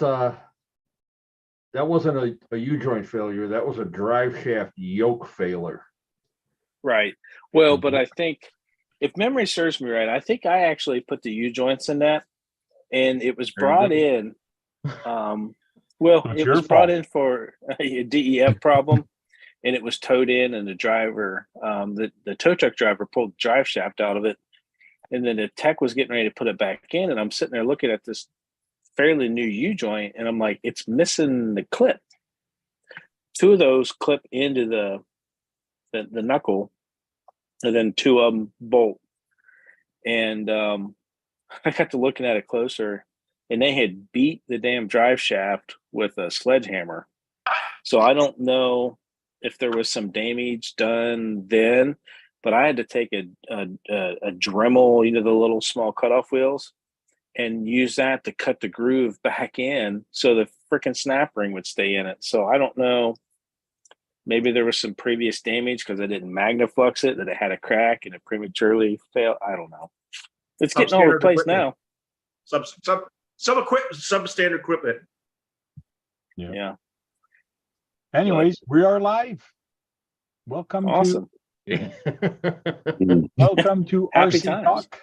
that wasn't a U-joint failure. That was a drive shaft yoke failure. Right. Well, but I think if memory serves me right, I think I actually put the U-joints in that, and it was brought in. Well, it was brought in for a DEF problem, and it was towed in, and the driver, the tow truck driver, pulled the drive shaft out of it, and then the tech was getting ready to put it back in, and I'm sitting there looking at this fairly new U-joint, and I'm like, it's missing the clip. Two of those clip into the knuckle, and then two of them bolt. And I got to looking at it closer, and they had beat the damn drive shaft with a sledgehammer. So I don't know if there was some damage done then, but I had to take a Dremel, the little small cutoff wheels, and use that to cut the groove back in so the freaking snap ring would stay in it. So I don't know. Maybe there was some previous damage because I didn't magnaflux it, that it had a crack and it prematurely failed. I don't know. It's getting all replaced now. Substandard equipment. Yeah. Anyways, we are live. Welcome awesome. Welcome to Happy RC times. Talk.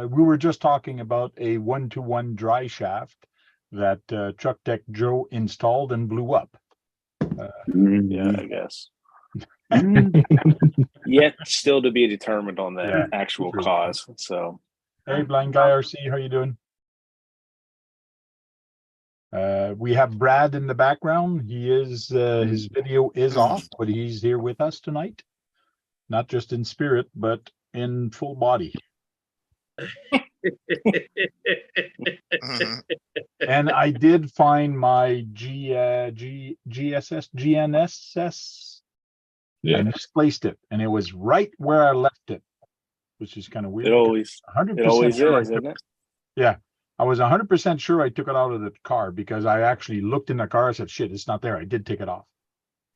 We were just talking about a 1-to-1 dry shaft that Truck Tech Joe installed and blew up. Yeah, I guess. Yet still to be determined on the actual cause. So, hey, Blind Guy RC, how you doing? We have Brad in the background. He is his video is off, but he's here with us tonight, not just in spirit, but in full body. And I did find my GNSS. I misplaced it, and it was right where I left it, which is kind of weird. It always sure is, isn't it? Yeah, I was 100% sure I took it out of the car because I actually looked in the car. I said, "Shit, it's not there." I did take it off,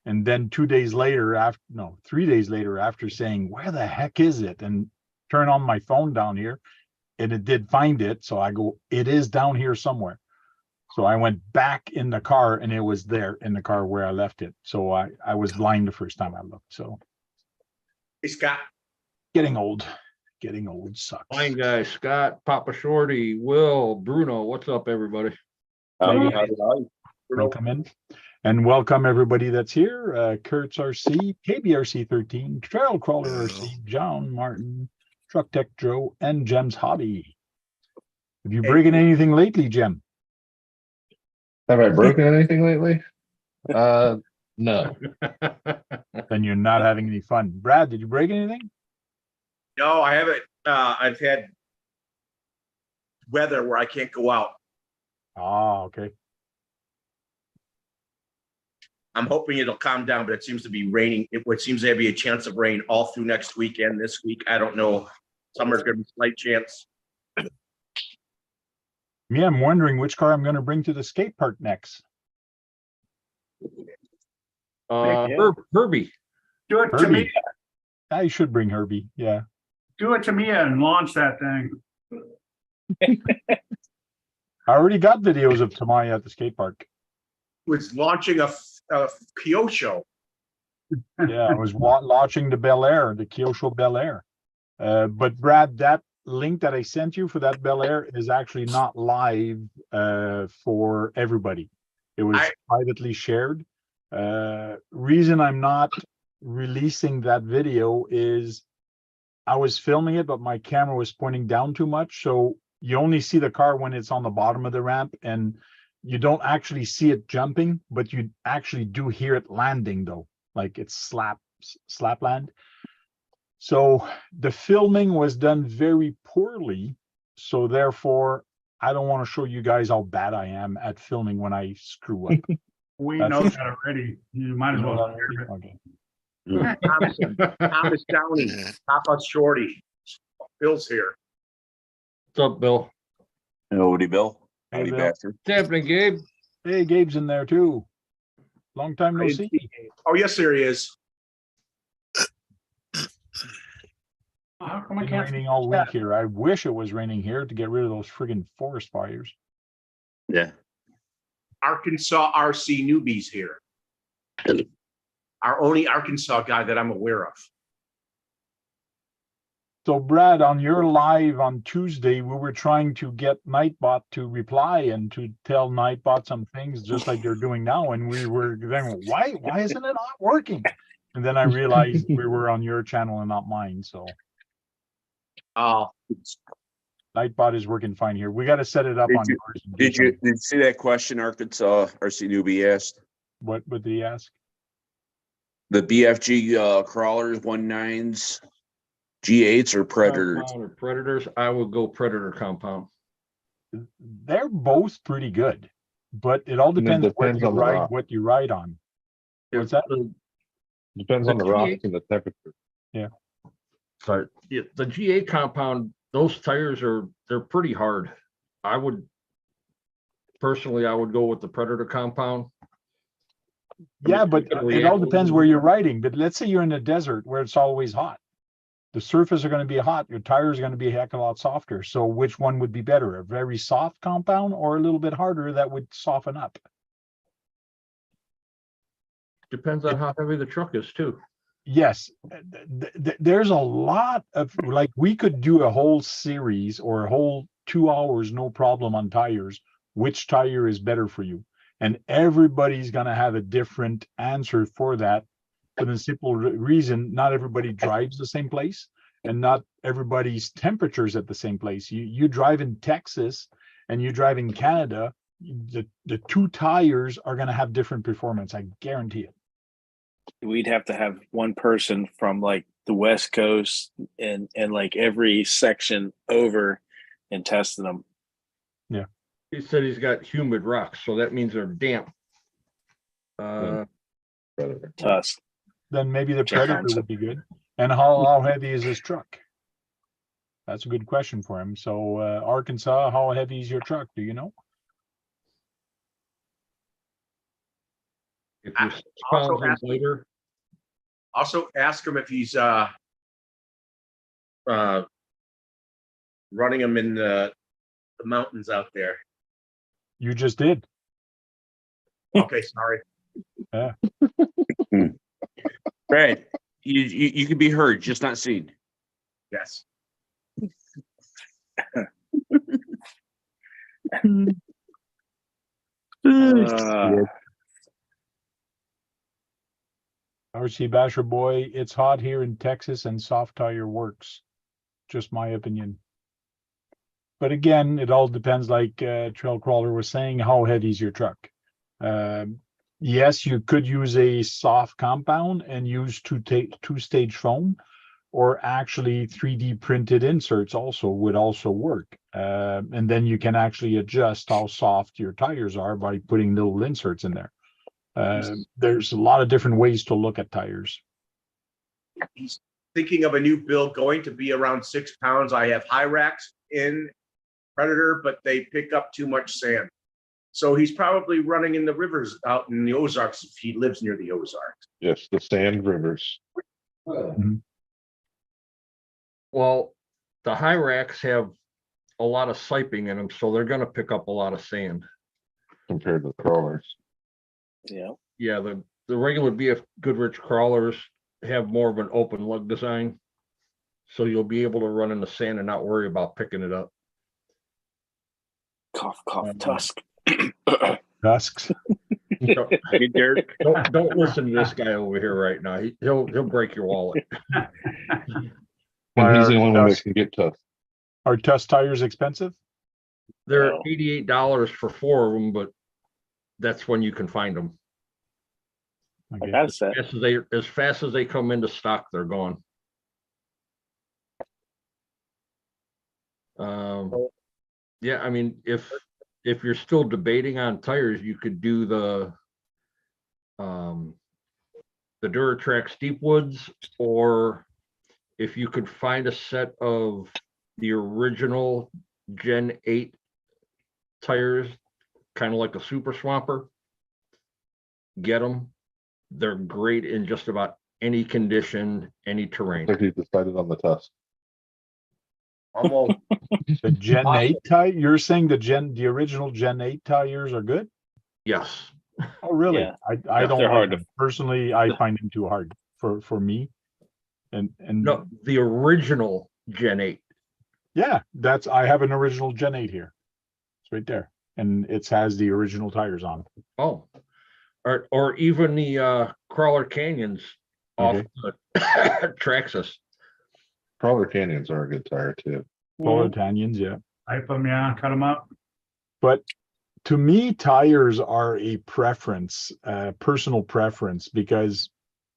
and then 3 days later, after saying, "Where the heck is it?" and turn on my phone down here, and it did find it. So I go, "It is down here somewhere." So I went back in the car, and it was there in the car where I left it. So I was blind the first time I looked. So Hey, Scott. getting old sucks. Fine guys, Scott, Papa Shorty, Will, Bruno. What's up, everybody? Welcome in. And welcome everybody that's here. Kurtz RC, KBRC 13, Trail Crawler RC, John Martin, Truck Tech Joe, and Jem's Hobby. Have you broken anything lately, Jem? Have I broken anything lately? No. Then you're not having any fun. Brad, did you break anything? No, I haven't. I've had weather where I can't go out. Oh, okay. I'm hoping it'll calm down, but it seems to be raining. It seems to be a chance of rain all through next week and this week. I don't know. Summer's going to be a slight chance. Me, I'm wondering which car I'm going to bring to the skate park next. Herbie. Do it to me. I should bring Herbie. Yeah. Do it to me and launch that thing. I already got videos of Tamaya at the skate park. Was launching a Kyosho. Yeah, I was launching the Bel Air, the Kyosho Bel Air. But Brad, that link that I sent you for that Bel Air is actually not live for everybody. It was privately shared. Reason I'm not releasing that video is I was filming it, but my camera was pointing down too much. So you only see the car when it's on the bottom of the ramp, and you don't actually see it jumping, but you actually do hear it landing though. Like it's slap land. So the filming was done very poorly. So therefore, I don't want to show you guys how bad I am at filming when I screw up. We know that already. You might as well. Okay. Thomas Downey, Papa Shorty. Bill's here. What's up, Bill? Howdy, Bill. Hey, Howdy, Bill. bastard. What's happening, Gabe? Hey, Gabe's in there too. Long time no see. Oh, yes, there he is. How come I It's can't? raining all week here. I wish it was raining here to get rid of those friggin' forest fires. Yeah. Arkansas RC newbies here. Our only Arkansas guy that I'm aware of. So Brad, on your live on Tuesday, we were trying to get Nightbot to reply and to tell Nightbot some things just like they're doing now. And we were going, why isn't it not working? And then I realized we were on your channel and not mine. So Nightbot is working fine here. We got to set it up on yours. Did you see that question Arkansas RC newbie asked? What did he ask? The BFG crawlers, 19s, G8s or predators? Compound or predators, I would go predator compound. They're both pretty good, but it all And it depends depends on the rock. what you ride on. What's that? Depends on the rock and the temperature. But yeah, the G8 compound, those tires they're pretty hard. I would personally go with the predator compound. Yeah, but it all depends where you're riding. But let's say you're in the desert where it's always hot. The surface are going to be hot. Your tires are going to be a heck of a lot softer. So which one would be better? A very soft compound or a little bit harder that would soften up? Depends on how heavy the truck is too. Yes, there's a lot of, like, we could do a whole series or a whole 2 hours, no problem, on tires. Which tire is better for you? And everybody's going to have a different answer for that. For the simple reason, not everybody drives the same place and not everybody's temperatures at the same place. You drive in Texas and you drive in Canada, the two tires are going to have different performance. I guarantee it. We'd have to have one person from like the West Coast and like every section over and testing them. Yeah. He said he's got humid rocks, so that means they're damp. Predator. Tusk. Then maybe the Check Predator on would be good. And how heavy is his truck? That's a good question for him. So Arkansas, how heavy is your truck? Do you know? If you're 6 Also pounds and ask- lighter, Also ask him if he's running them in the mountains out there. You just did. Okay, sorry. Brad, you can be heard, just not seen. Yes. RC Basher boy, it's hot here in Texas and soft tire works. Just my opinion. But again, it all depends, like Trail Crawler was saying, how heavy is your truck? Yes, you could use a soft compound and use two-stage foam, or actually 3D printed inserts also would also work. And then you can actually adjust how soft your tires are by putting little inserts in there. There's a lot of different ways to look at tires. He's thinking of a new build going to be around 6 pounds. I have high racks in Predator, but they pick up too much sand. So he's probably running in the rivers out in the Ozarks if he lives near the Ozarks. Yes, the sand rivers. well, the high racks have a lot of siping in them, so they're going to pick up a lot of sand. Compared to crawlers. Yeah. Yeah, the regular BF Goodrich crawlers have more of an open lug design, so you'll be able to run in the sand and not worry about picking it up. Cough, cough, tusk. Tusks. Hey, Derek. Don't listen to this guy over here right now. He'll break your wallet. And he's the Are only one that Tusk- can get tough. Are Tusk tires expensive? They're No. $88 for 4 of them, but that's when you can find them. Okay. That's it. As fast as they come into stock, they're gone. Yeah, I mean, if you're still debating on tires, you could do the Duratrack Steep Woods, or if you could find a set of the original Gen 8 tires, kind of like a Super Swamper, get them. They're great in just about any condition, any I terrain. think he decided on the tusk. The Gen 8 tire, you're saying the original Gen 8 tires are good? Yes. Oh, really? Yeah. I Yeah, don't they're like hard to- them. Personally, I find them too hard for me. And No, the original Gen 8. yeah, I have an original Gen 8 here. It's right there. And it has the original tires on. Oh. Or even the Crawler Canyons off Okay. the Traxxas. Crawler Canyons are a good tire too. Polar Canyons, yeah. Hype them, yeah, cut them up. But to me, tires are a preference, personal preference, because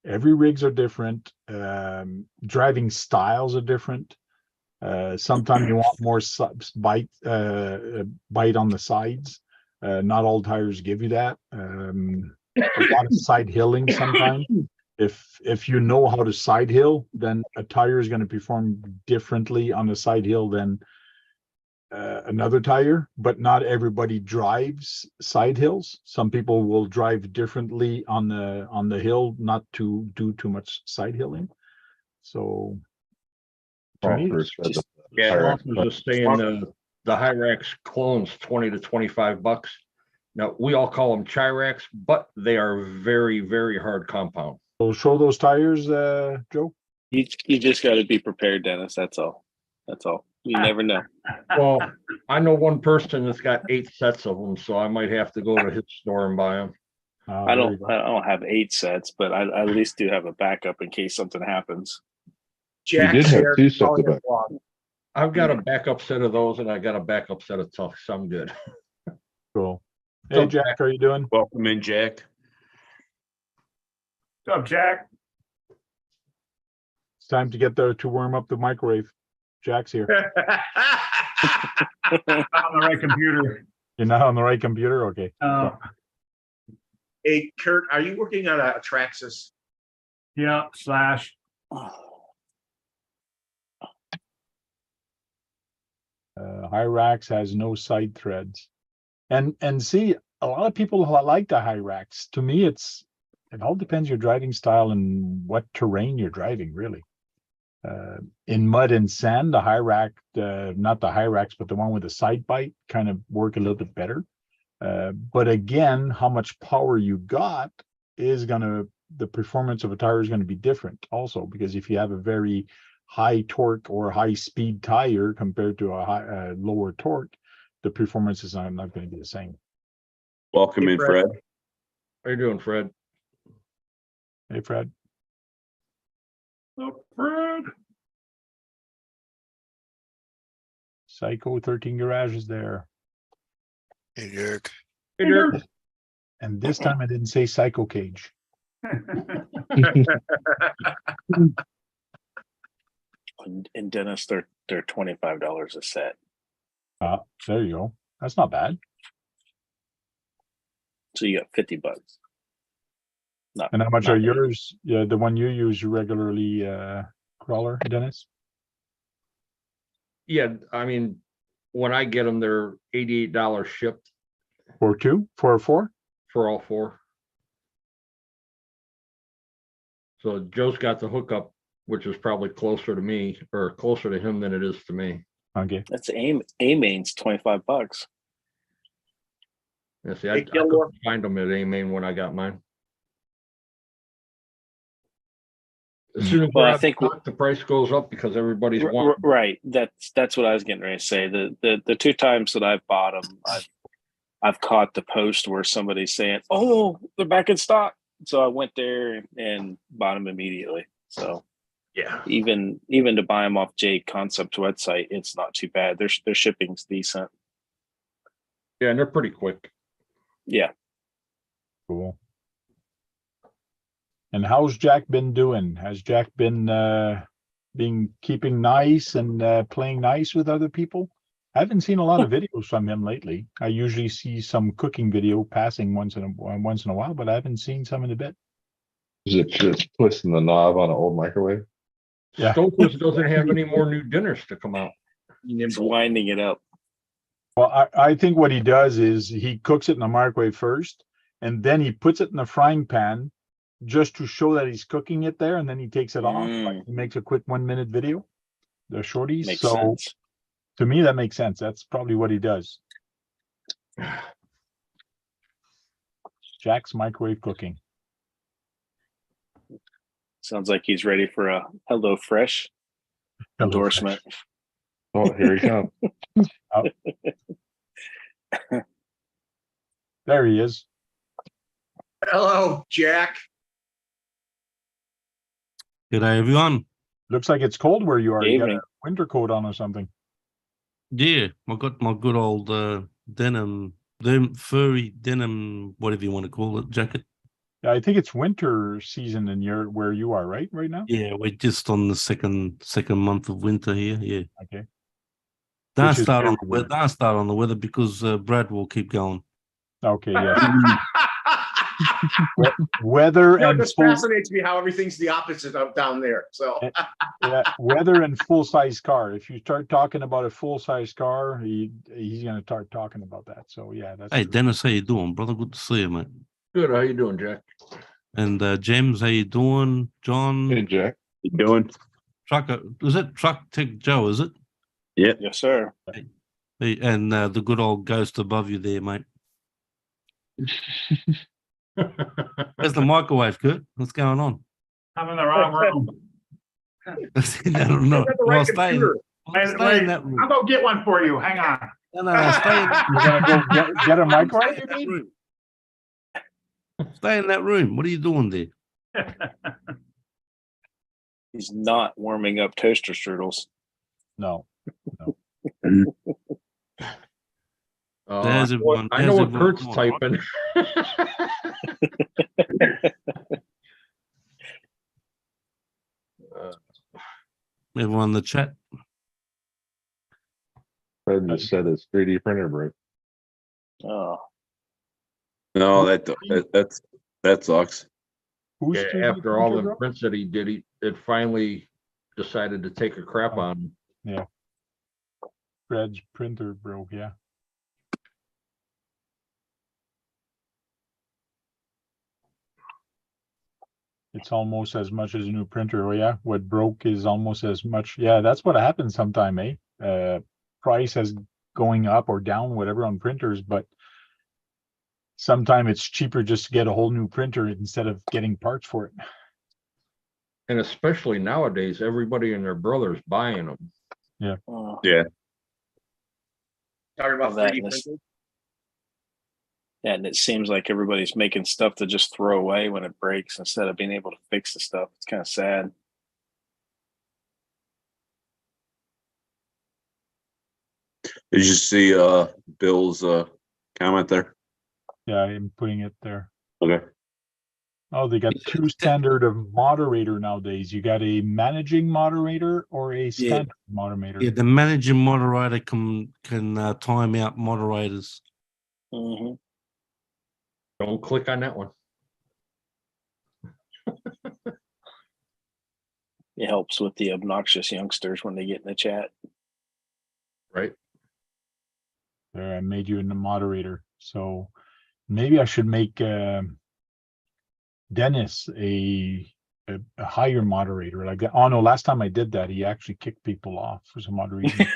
every rigs are different. Driving styles are different. Sometimes you want more bite on the sides. Not all tires give you that. A lot of side hilling sometimes. If you know how to side hill, then a tire is going to perform differently on the side hill than another tire, but not everybody drives side hills. Some people will drive differently on the hill, not to do too much side hilling. So to me, Swampers said just- that Yeah, tire Swamp was just saying the Hyrax clones $20 to $25. Now we all call them Chirax, but they are very, very hard compound. so show those tires, Joe. You just got to be prepared, Dennis. That's all. That's all. You never know. Well, I know one person that's got 8 sets of them, so I might have to go to his store and buy them. I don't have 8 sets, but I at least do have a backup in case something happens. did Jack's have here 2 sets calling of it back. wrong. I've got a backup set of those, and I got a backup set of Tufts. I'm good. Cool. So- Hey, Jack, how you doing? Welcome in, Jack. What's up, Jack? It's time to get there to warm up the microwave. Jack's here. On the right computer. You're not on the right computer? Okay. Hey, Kurt, are you working on a Traxxas? Yeah, slash. Hyrax has no side threads. And see, a lot of people like the Hyrax. To me, it all depends your driving style and what terrain you're driving, really. In mud and sand, the Hyrax, not the Hyrax, but the one with the side bite kind of work a little bit better. But again, how much power you got is the performance of a tire is going to be different also, because if you have a very high torque or high speed tire compared to a lower torque, the performance is not going to be the same. Welcome Hey, in, Fred. Fred. How you doing, Fred? Hey, Fred. Oh, Fred. Psycho 13 Garage is there. Hey, Eric. Hey, Dirk. And this time I didn't say Psycho Cage. And Dennis, they're $25 a set. There you go. That's not bad. So you got $50. Not, And how much not are bad. yours? Yeah, the one you use regularly, Crawler, Dennis? Yeah, I mean, when I get them, they're $88 shipped For 2? For 4? for all 4. So Joe's got the hookup, which is probably closer to me or closer to him than it is to me. Okay. That's A-Main's $25. Yeah, see, Hey, I Gilmore. couldn't find them at A-Main when I got mine. As soon as Well, I we're think- out, the price goes up because everybody's wanting. Right. That's what I was getting ready to say. The 2 times that I've bought them, I've caught the post where somebody's saying, "Oh, they're back in stock." So I went there and bought them immediately. So Yeah. even to buy them off J Concept's website, it's not too bad. Their shipping's decent. Yeah, and they're pretty quick. Yeah. Cool. And how's Jack been doing? Has Jack been keeping nice and playing nice with other people? I haven't seen a lot of videos from him lately. I usually see some cooking video passing once in a while, but I haven't seen some in a bit. Is it just twisting the knob on an old microwave? Yeah. Stoker's doesn't have any more new dinners to come out. It's winding it up. Well, I think what he does is he cooks it in the microwave first, and then he puts it in the frying pan just to show that he's cooking it there, and then he takes it off. Like, he makes a quick 1-minute video, the shorties. Makes So sense. to me, that makes sense. That's probably what he does. Jack's microwave cooking. Sounds like he's ready for a Hello Fresh endorsement. Oh, here he comes. There he is. Hello, Jack. G'day everyone. Looks like it's cold where you are. You got a Evening. winter coat on or something. Yeah, I got my good old denim, furry denim, whatever you want to call it, jacket. Yeah, I think it's winter season in where you are, right now. Yeah, we're just on the second month of winter here. Yeah. Okay. Don't Which is start on very the weather. Don't start on the weather because Brad will keep going. Okay. Yes. Weather You know, it and just full, fascinates me how everything's the opposite of down there. So yeah, weather and full size car. If you start talking about a full size car, he's gonna start talking about that. So yeah, that's Hey, true. Dennis, how you doing, brother? Good to see you, mate. Good, how you doing, Jack? And James, how you doing? John, Hey, Jack. You doing? Trucker, is it Truck Tech Joe? Is it? Yep. Yes, sir. Hey, and the good old ghost above you there, mate. Where's the microwave, Kurt? What's going on? I'm in the wrong room. No, I've got the well, right stay in, computer. stay in that I'll room. go get one for you. Hang on. No, stay in that You're gonna go get a microwave, you mean? room. Stay in that room. What are you doing there? He's not warming up toaster strudels. No. There's everyone. I know There's what Kurt's everyone doing, typing. Everyone in the chat. Fred just said his 3D printer broke. Oh, No, that sucks. Who's Yeah, 3D after all printer, the bro? prints that he did, it finally decided to take a crap Oh. on him. Fred's printer broke. Yeah. It's almost as much as a new printer. Oh yeah, what broke is almost as much. Yeah, that's what happens sometime, eh? Price is going up or down, whatever on printers, but sometimes it's cheaper just to get a whole new printer instead of getting parts for it. And especially nowadays, everybody and their brother's buying them. oh. Yeah. Talking about Well, that 3D is- printing. Yeah, and it seems like everybody's making stuff to just throw away when it breaks instead of being able to fix the stuff. It's kind of sad. Did you see Bill's comment there? Yeah, I'm putting it there. Okay. Oh, they got two standard of moderator nowadays. You got a managing moderator or a standard moderator. Yeah, the managing moderator can time out moderators. Mm-hmm. Don't click on that one. It helps with the obnoxious youngsters when they get in the chat. Right? There, I made you a moderator. So maybe I should make Dennis a higher moderator like that. Oh no, last time I did that, he actually kicked people off for some odd reason.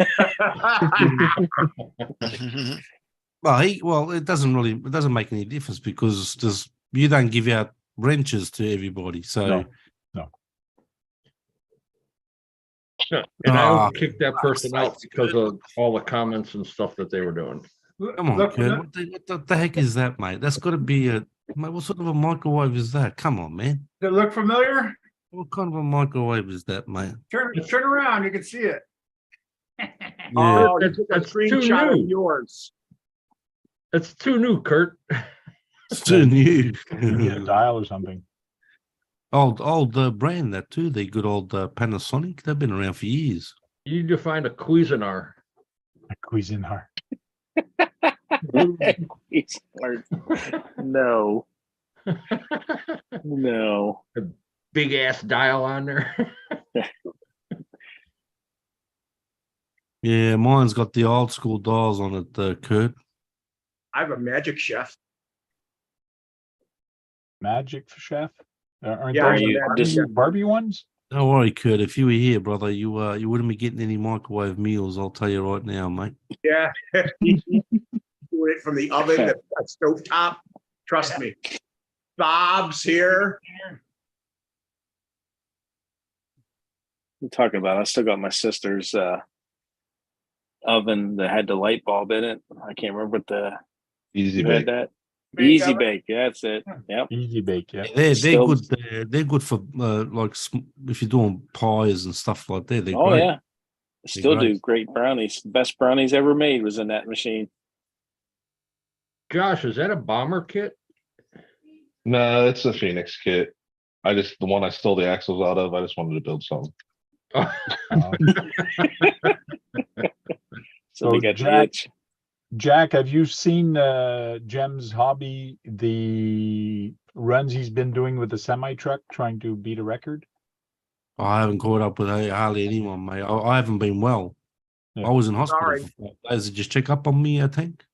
Well, it doesn't make any difference because you don't give out wrenches to everybody. So No. And I Ah, would kick that person out because of all the comments and stuff that they were doing. come on, Look, Kurt. What the heck is that, mate? That's got to be what sort of a microwave is that? Come on, man. Does it look familiar? What kind of a microwave is that, mate? Turn around. You can see it. Yeah, Oh, you took a That's too screenshot of new. yours. It's too new, Kurt. it's too new. You get a dial or something. Old brand that too. They good old Panasonic. They've been around for years. You need to find a Cuisinart. A Cuisinart. It's hard. No. No. Big ass dial on there. Yeah, mine's got the old school dials on it, Kurt. I have a Magic Chef. Magic Chef. Aren't Yeah, those you the just- Barbie ones? Don't worry, Kurt. If you were here, brother, you wouldn't be getting any microwave meals. I'll tell you right now, mate. Yeah. Doing it from the oven, the stove top. Trust me. Bob's here. I'm talking about. I still got my sister's oven that had the light bulb in it. I can't remember what the Easy you had bake. that. Bake Easy oven? bake. Yeah, that's it. Yep. Easy bake, yeah. They're Still- good. They're good for like if you're doing pies and stuff like that. They're Oh great. yeah. Still great. do great brownies. Best brownies ever made was in that machine. Josh, is that a bomber kit? No, it's a Phoenix kit. The one I stole the axles out of, I just wanted to build something. So they So got the Jack- itch. Jack, have you seen Jem's hobby, the runs he's been doing with the semi truck trying to beat a record? I haven't caught up with hardly anyone, mate. I haven't been well. Yeah. I was in hospital Sorry. for 5 days. Just check up on me, I think.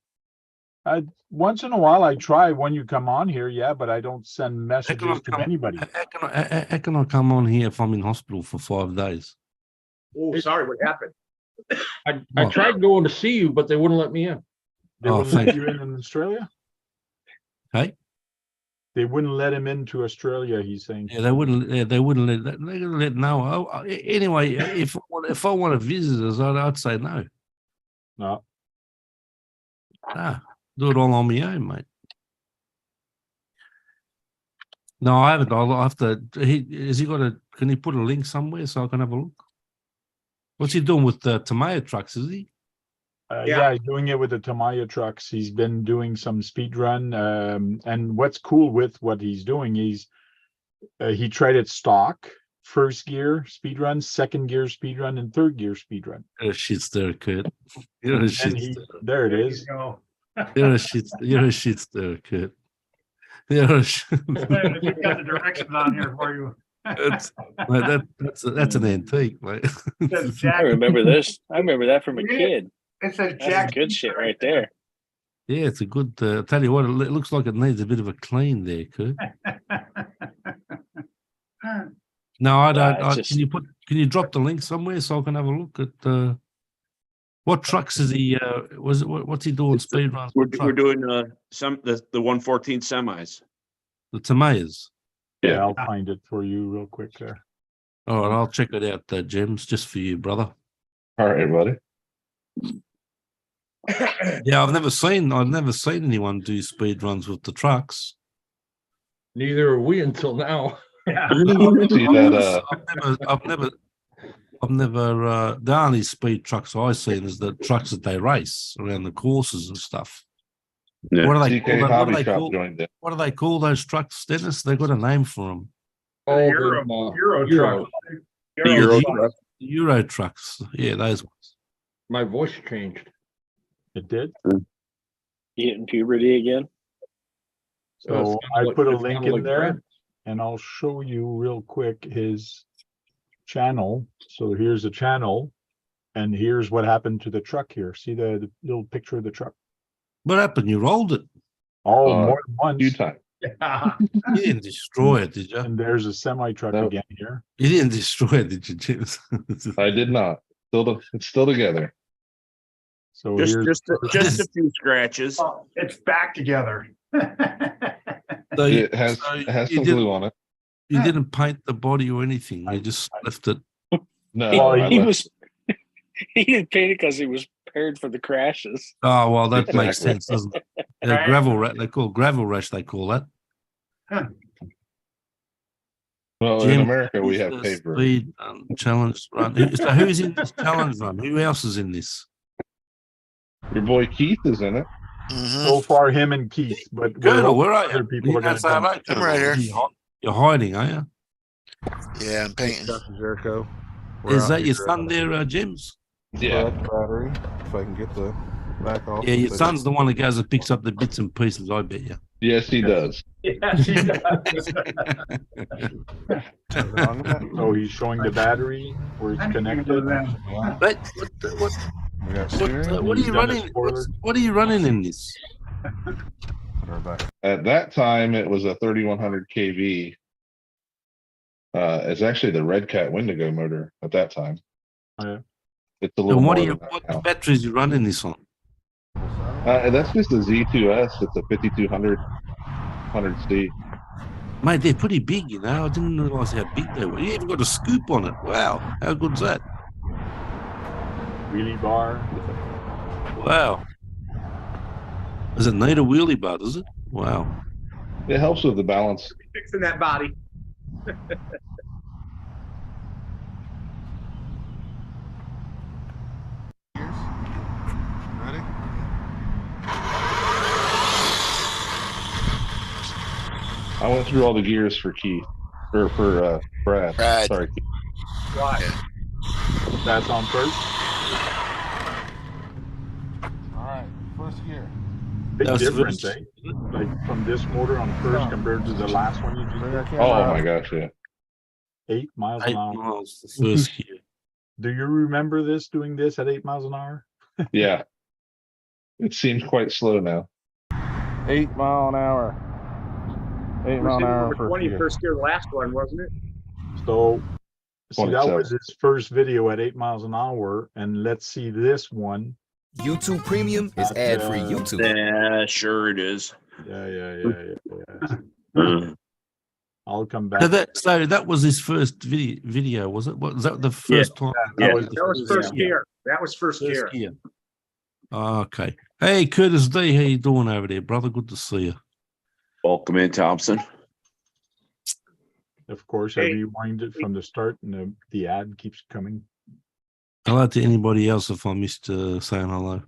Once in a while I try when you come on here, yeah, but I don't send How messages to anybody. how can I come on here if I'm in hospital for 5 days? Oh, sorry, what happened? I What? tried going to see you, but they wouldn't let me in. They Oh, wouldn't let thank you in Australia? Hey? They wouldn't let him into Australia, he's saying. Yeah, they wouldn't. Yeah, they wouldn't let. They're gonna let no. Anyway, if I want to visit us, I'd say no. No. Nah, do it all on my own, mate. No, I haven't. I'll have to. Has he got a? Can he put a link somewhere so I can have a look? What's he doing with the tomato trucks? Is he? Yeah, he's doing it with the Tamiya trucks. He's been doing some speed run. And what's cool with what he's doing is he tried it stock, first gear speed run, second gear speed run, and third gear speed run. You're a shit stir, Kurt. You're a And shit he, stir. there it There you is. go. You're a shit. You're a shit stir, Kurt. You're a shit. We've got the directions on here for you. Mate, that's an antique, mate. It says I Jack, remember this. I remember that from a kid. it says That's Jack. good shit right there. Yeah, it's a good. I'll tell you what, it looks like it needs a bit of a clean there, Kurt. No, I don't. it's just- Can you drop the link somewhere so I can have a look at what trucks is he? What's he doing? It's the- Speed runs. We're What truck? doing the 114 semis. The tomatoes. Yeah, Yeah. I'll find it for you real quick there. All right, I'll check it out, James, just for you, brother. All right, buddy. Yeah, I've never seen anyone do speed runs with the trucks. Neither are we until now. Yeah. See that, I've never. The only speed trucks I've seen is the trucks that they race around the courses and stuff. Yeah. What do they CK call? What do Hobby they Shop call? joined it. What do they call those trucks, Dennis? They got a name for them. Oh, Euro, the, Euro truck. The Euro truck. truck. The Euro trucks. Yeah, those ones. my voice changed. It did. You hitting puberty again? So it I sounded put a it sounded link in like there. Brad. And I'll show you real quick his channel. So here's the channel, and here's what happened to the truck here. See the little picture of the truck? What happened? You rolled it. Oh, Uh, more than Few once. times. Yeah. You didn't destroy it, did you? And there's a semi truck Nope. again here. You didn't destroy it, did you, James? I did not. It's still together. So Just here's just a few scratches. It's back together. So you, It has so it has you some didn't- glue on it. you didn't paint the body or anything. You just left it. No, He, I he left- was he didn't paint it because he was prepared for the crashes. Oh well, that makes Exactly. sense, doesn't it? Right. Gravel rash. They call gravel rash. They call that. well, Jim, in America we who's have the paper. speed challenge run. So who's in this challenge run? Who else is in this? Your boy Keith is in it. Mhm. so far him and Keith, but we're Colonel, hoping where are other you? people You are don't gonna say come. hello, I'm Colonel. right here. You're hiding, are you? Yeah, I'm painting. Dr. Jericho. Is that your son there, James? Yeah. Battery. If I can get the back off. Yeah, your son's the one that goes and picks up the bits and pieces. I bet you. Yes, he does. Yeah, she does. So he's showing the battery where it's connected. But We got what steering. are you He's done a running? spoiler. What are you running in this? Put her back. At that time, it was a 3100 kV. It's actually the Red Cat Wendigo motor at that time. Oh, yeah. It's a little And more what than that now. batteries you running this on? That's just a Z2S. It's a 5200 100C. Mate, they're pretty big, you know. I didn't realize how big they were. You even got a scoop on it. Wow. How good's that? Wheelie bar. Wow. Does it need a wheelie bar, does it? Wow. It helps with the balance. Fixing that body. Ready? I went through all the gears for Keith, or for Brad. Brad. Sorry, Keith. Why? That's on first. All right, first gear. Big That was the difference, first. eh? Like from this motor on first compared to the last one you just Bring did. our camera Oh up. my gosh, yeah. 8 miles an 8 hour. miles the first gear. Do you remember this, doing this at 8 miles an hour? Yeah. It seems quite slow now. 8 mile an hour. 8 mile an hour first 20 gear. first gear, the last one, wasn't it? So, see, that 27. was his first video at 8 miles an hour. And let's see this one. YouTube Premium is ad-free YouTube. Yeah, sure it is. Yeah. Mm. I'll come So back. that was his first video, was it? Was that the first time? That was was first gear. That was first gear. First gear. Okay. Hey, Curtis D, how you doing over there, brother? Good to see you. Welcome in, Thompson. Of course, I Hey. rewind it from the start and the ad keeps coming. Hello to anybody else if I missed saying hello.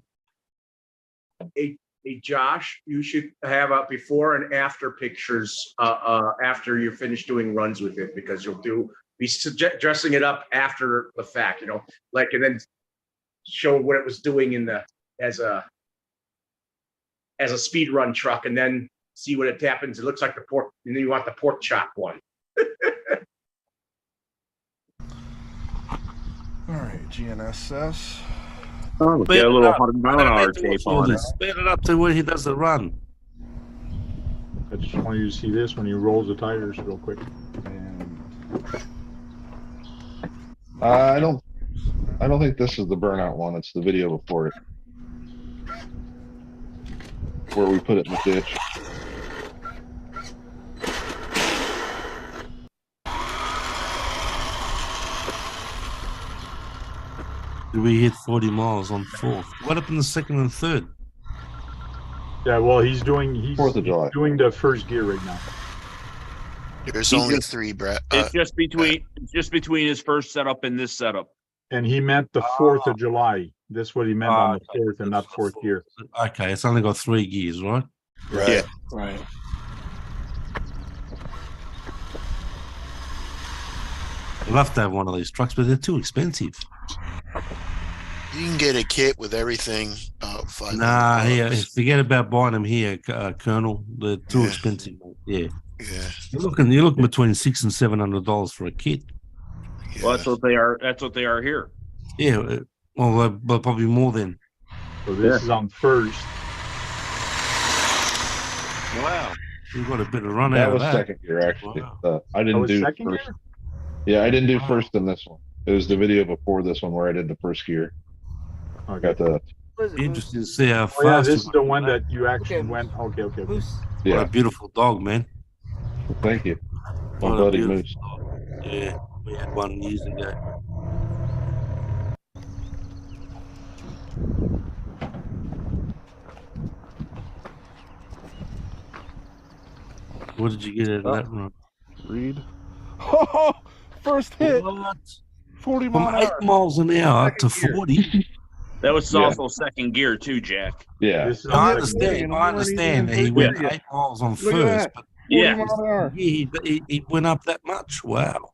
Hey, Josh, you should have a before and after pictures after you're finished doing runs with it, because you'll be dressing it up after the fact, you know, like, and then show what it was doing in the as a speed run truck, and then see what it happens. It looks like the pork, and then you want the pork chop one. All right, GNSS. Oh, Speed get a it little up. 100-mile-an-hour tape on it. Speed it up to where he does the run. I just want you to see this when he rolls the tires real quick. And I don't think this is the burnout one. It's the video before it, where we put it in the ditch. We hit 40 miles on fourth. What happened to second and third? Yeah, well, he's 4th of July. doing the first gear right now. There's He only just- 3, Brad. It's just between his first setup and this setup. And he meant the 4th of July. That's what he meant on the 4th and not 4th gear. Okay, it's only got 3 gears, right? Right. Yeah. Right. I'd love to have one of these trucks, but they're too expensive. You can get a kit with everything. $500. Nah, here, forget about buying them here, Colonel. They're too Yeah. expensive. Yeah, Yeah. you're looking between $600 and $700 for a kit. Yeah. Well, that's what they are. That's what they are here. Yeah, well, but probably more than. So this is on first. Wow, you got a bit of run That out of was that. second gear, actually. Wow. I That didn't was do second first. gear? Yeah, I didn't do Wow. first in this one. It was the video before this one where I did the first gear. I got the Be interesting to see how fast. Oh, yeah, this is you the run one that. that you actually went. Okay. What yeah. a beautiful dog, man. Thank you, my What a buddy beautiful Moose. dog. Yeah, we had one years ago. What did you get out of that run? read. Oh, first hit. What? 40 From mile an 8 hour. miles an hour to Second gear. 40. That was Yeah. also second gear too, Jack. Yeah, This is I on second gear. understand. I understand that he went 8 miles on Look at first, that. but 40 Yeah. mile an hour. he went up that much. Wow.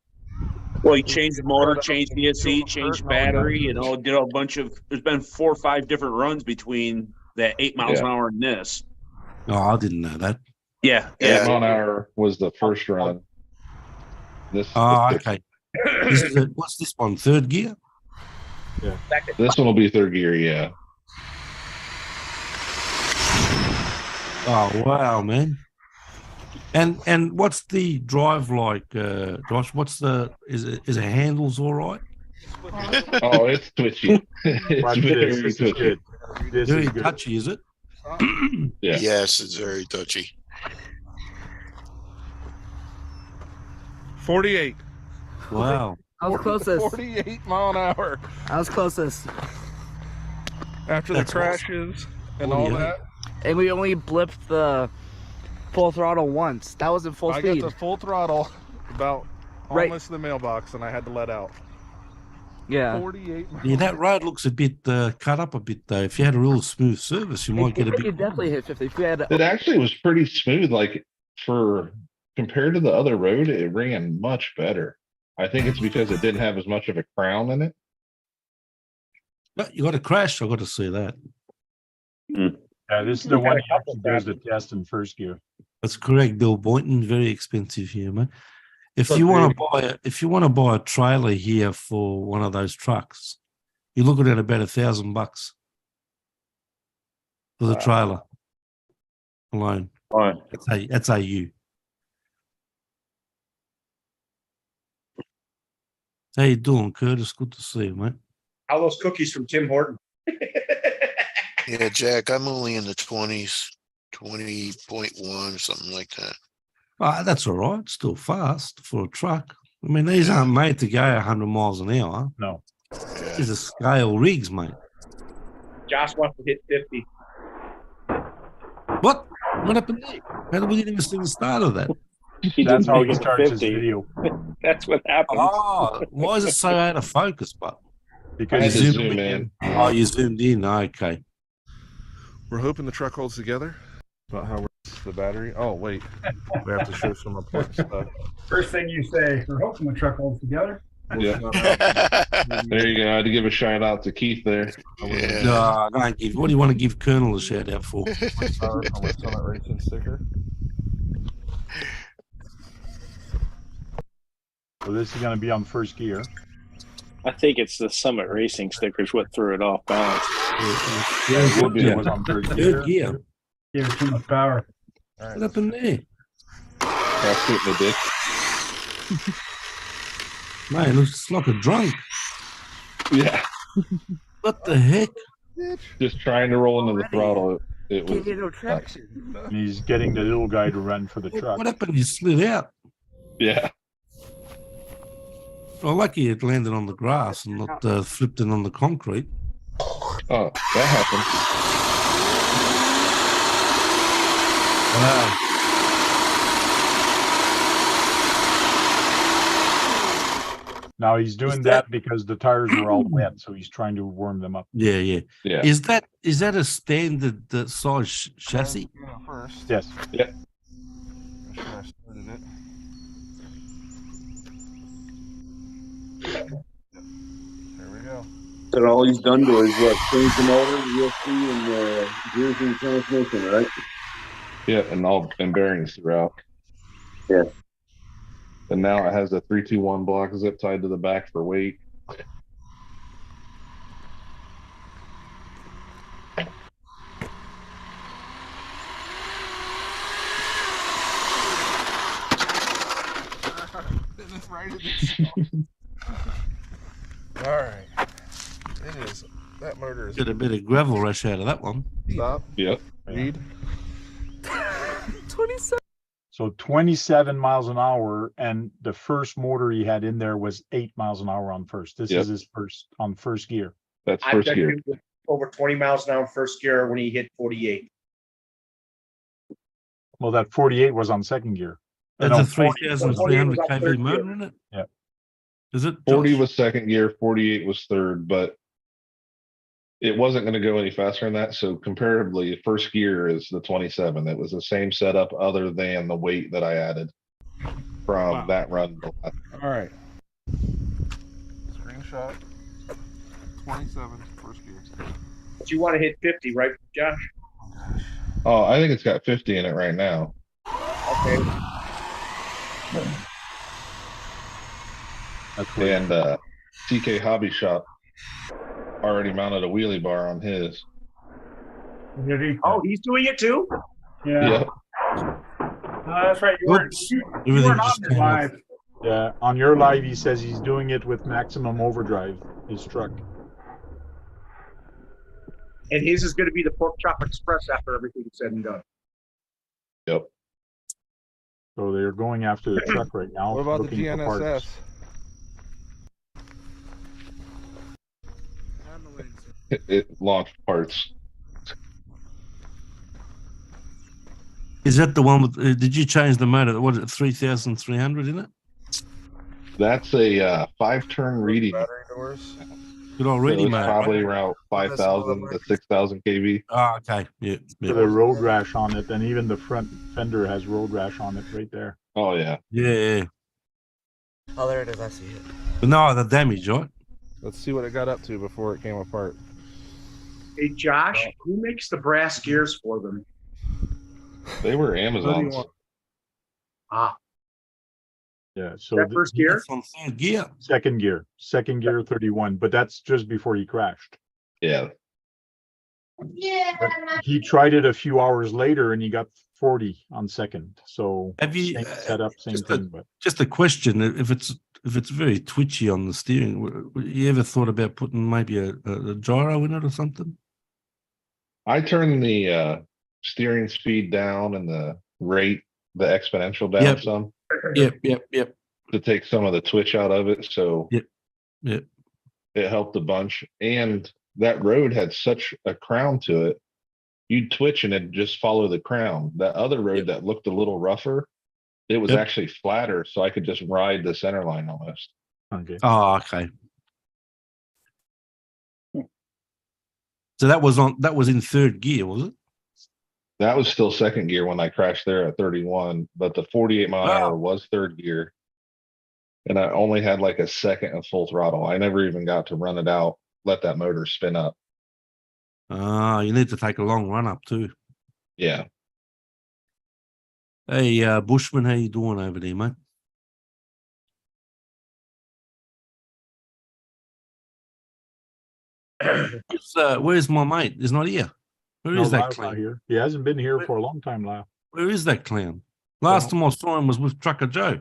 Well, he changed the motor, changed the ESC, changed battery. You know, did a bunch of. There's been 4 or 5 different runs between that 8 miles an hour and this. Oh, I didn't know that. Yeah, 8 mile an hour was the first run. This Oh, okay. What's this one? Third gear? this one will be third gear. Yeah, Oh, wow, man. And what's the drive like, Josh? What's the is it handles all right? oh, it's twitchy. It's Watch very this. This is twitchy. good. This Very is good. touchy, is it? Yeah. Yes, it's very touchy. 48. Wow. I was closest. 48 mile an hour I was closest. after That's the awesome. crashes and all 48. that. And we only blipped the full throttle once. That was in full I speed. got to full throttle about Right. almost to the mailbox, and I had to let out. Yeah. 48 miles. Yeah, that road looks a bit cut up a bit though. If you had a real smooth surface, you might get a You bit. definitely hit 50. If we had It actually was pretty smooth. Like for compared to the other road, it ran much better. I think it's because it didn't have as much of a crown in it. But you got to crash. I got to see that. Yeah, this is the one he actually does the test in first gear. That's correct, Bill Boynton. Very expensive here, man. If But you want to buy a trailer here for one of those trucks, you're looking at about $1,000 for the trailer alone. Right. That's AU. How you doing, Curtis? Good to see you, mate. How those cookies from Tim Horton? Yeah, Jack, I'm only in the 20s, 20.1, something like that. That's all right. Still fast for a truck. I mean, these aren't made to go 100 miles an hour. No. Yeah. These are scale rigs, mate. Josh wants to hit 50. What? What happened there? How did we even see the start of that? That's how he Make it starts his 50. video. That's what happened. Oh, why is it so out of focus? But Because had to you zoom in. Oh, you zoomed in. Okay. We're hoping the truck holds together. About how we're the battery. Oh, wait. We have to show some important stuff. First thing you say, we're hoping the truck holds together. Yeah. There you go. I had to give a shout out to Keith there. Yeah. No, don't give. What do you want to give Colonel a shout out for? Summit Racing sticker. So this is going to be on first gear. I think it's the Summit Racing stickers what threw it off balance. It would be- it was on first gear. Good gear. Gave it too much power. What happened there? Cracked it in the dick. Mate, it looks like a drunk. Yeah. What the heck? Just trying to roll into the throttle. It Can't was get no traction. And he's getting the little guy to run for the truck. What happened? You slid out. yeah. Well, lucky it landed on the grass and not flipped in on the concrete. Oh, that happened. Wow. Now he's doing that because the tires were all wet, so he's trying to warm them up. Yeah, yeah. Yeah. Is that a standard size chassis? First. Yes. Yeah. Make sure I started it. There we go. So all he's done to is what? Change the motor, the ESC, and the gears and transmission, right? Yeah, and bearings throughout. Yeah. And now it has a 321 block zip tied to the back for weight. All right. It is. That motor is. Get a bit of gravel rush out of that one. Stop. Yep. Read. 27. So 27 miles an hour, and the first motor he had in there was 8 miles an hour on first. This Yep. is his first on first gear. That's I first bet gear. he was over 20 miles an hour in first gear when he hit 48. Well, that 48 was on second gear. That's No, a 3,300 was on kV third motor gear. in it? Yeah. Is it? 40 Josh? was second gear, 48 was third, but it wasn't going to go any faster than that. So comparatively, first gear is the 27. It was the same setup other than the weight that I added from that run. All right. Screenshot. 27 first gear. But you want to hit 50, right, Josh? Oh, I think it's got 50 in it right now. Okay. That's what And CK Hobby Shop already mounted a wheelie bar on his. Did he? Oh, he's doing it too? Yeah. Yeah. That's right. You weren't, Oops. you Everything weren't on just the came off. live. Yeah, on your live, he says he's doing it with maximum overdrive, his truck. And his is going to be the Pork Chop Express after everything's said and done. Yep. So they're going after the truck right now. What about the looking for parts. GNSS? It launched parts. Is that the one with? Did you change the motor? What is it? 3,300 in it? That's a 5-turn reading. Battery doors. Good already, So it's mate. probably around 5,000 to 6,000 kV. Oh, okay. Yeah. With a road rash on it, and even the front fender has road rash on it right there. Oh yeah. Yeah. Oh, there it is. I see it. But no other damage, right? Let's see what it got up to before it came apart. Hey, Josh, who makes the brass gears for them? They were Amazon's. Ah, Yeah. So that first gear? That's on third gear. second gear 31, but that's just before he crashed. Yeah. But he tried it a few hours later and he got 40 on second. So Have you same setup, same thing, but just a question? If it's very twitchy on the steering, you ever thought about putting maybe a gyro in it or something? I turned the steering speed down and the rate, the exponential down Yep. some Yep. to take some of the twitch out of it. So Yep. it helped a bunch. And that road had such a crown to it. You'd twitch and it'd just follow the crown. That other road that looked a little rougher, it was Yep. actually flatter. So I could just ride the center line almost. okay. Oh, okay. So that was in third gear, was it? That was still second gear when I crashed there at 31, but the 48 mile an hour was third gear. And I only had like a second of full throttle. I never even got to run it out, let that motor spin up. Ah, you need to take a long run up too. Yeah. Hey, Bushman, how you doing over there, mate? Where's my mate? He's not here. Where No, is that Lyle's not clown? here. He hasn't been here for a long time, Lyle. Where is that clown? Last time I saw him was with Trucker Joe.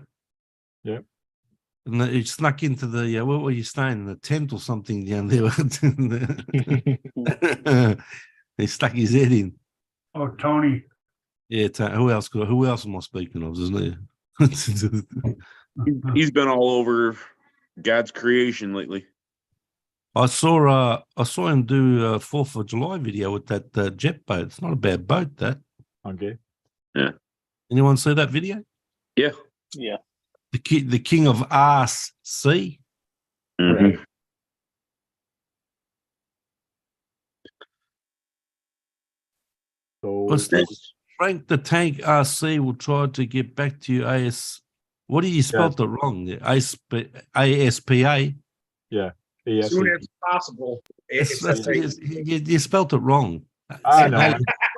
Yep. And he snuck into the, where were you staying? The tent or something down there. He stuck his head in. Oh, Tony. Yeah, who else am I speaking of? Isn't there? He's been all over God's creation lately. I saw him do a 4th of July video with that jet boat. It's not a bad boat, that. Okay. Yeah. Anyone see that video? Yeah. Yeah. The king of Arse Sea. Mhm. So What's this? Frank the Tank RC will try to get back to you. What do you spelled it wrong there? ASPA. Yeah. as soon as possible. You spelled it wrong. I know.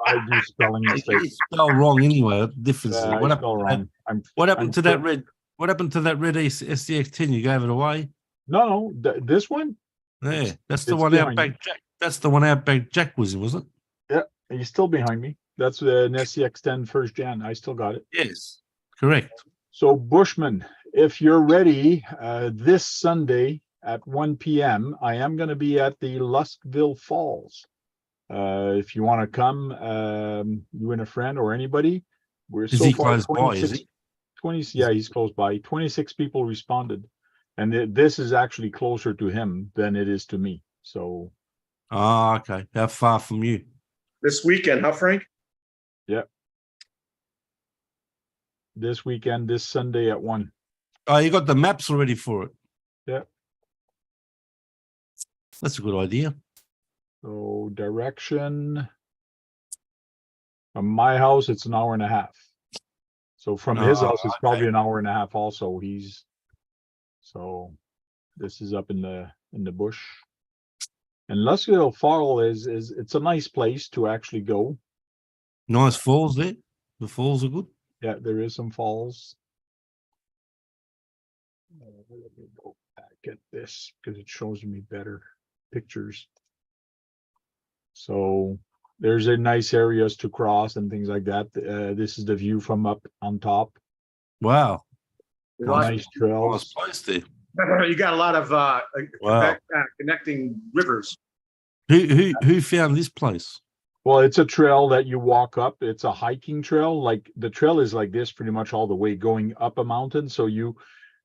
I do spelling You mistakes. spell wrong anyway. Difference. I What spell happened? wrong. What happened I'm to that red? What happened to that red SCX10? You gave it away. No, this one. Yeah, that's the It's one behind Outback Jack. That's the one Outback Jack was in, wasn't it? Yeah, he's still behind me. That's an SCX10 first gen. I still got it. Yes, correct. So Bushman, if you're ready, this Sunday at 1 p.m., I am going to be at the Luskville Falls. If you want to come, you and a friend or anybody, we're Is so he far close by? Is he? 20, yeah, he's close by. 26 people responded, and this is actually closer to him than it is to me. So, Ah, okay. How far from you? This weekend, huh, Frank? yeah, this weekend, this Sunday at 1. Oh, you got the maps already for it. Yeah. That's a good idea. So direction from my house, it's an hour and a half. So from his house, it's probably an hour and a half. Also, so this is up in the bush. And Luskville Falls is it's a nice place to actually go. Nice falls there. The falls are good. Yeah, there is some falls. Let me go back at this because it shows me better pictures. So there's a nice areas to cross and things like that. This is the view from up on top. Wow. Nice trails. Nice place there. You got a lot of connecting rivers. Who found this place? Well, it's a trail that you walk up. It's a hiking trail. Like the trail is like this pretty much all the way going up a mountain. So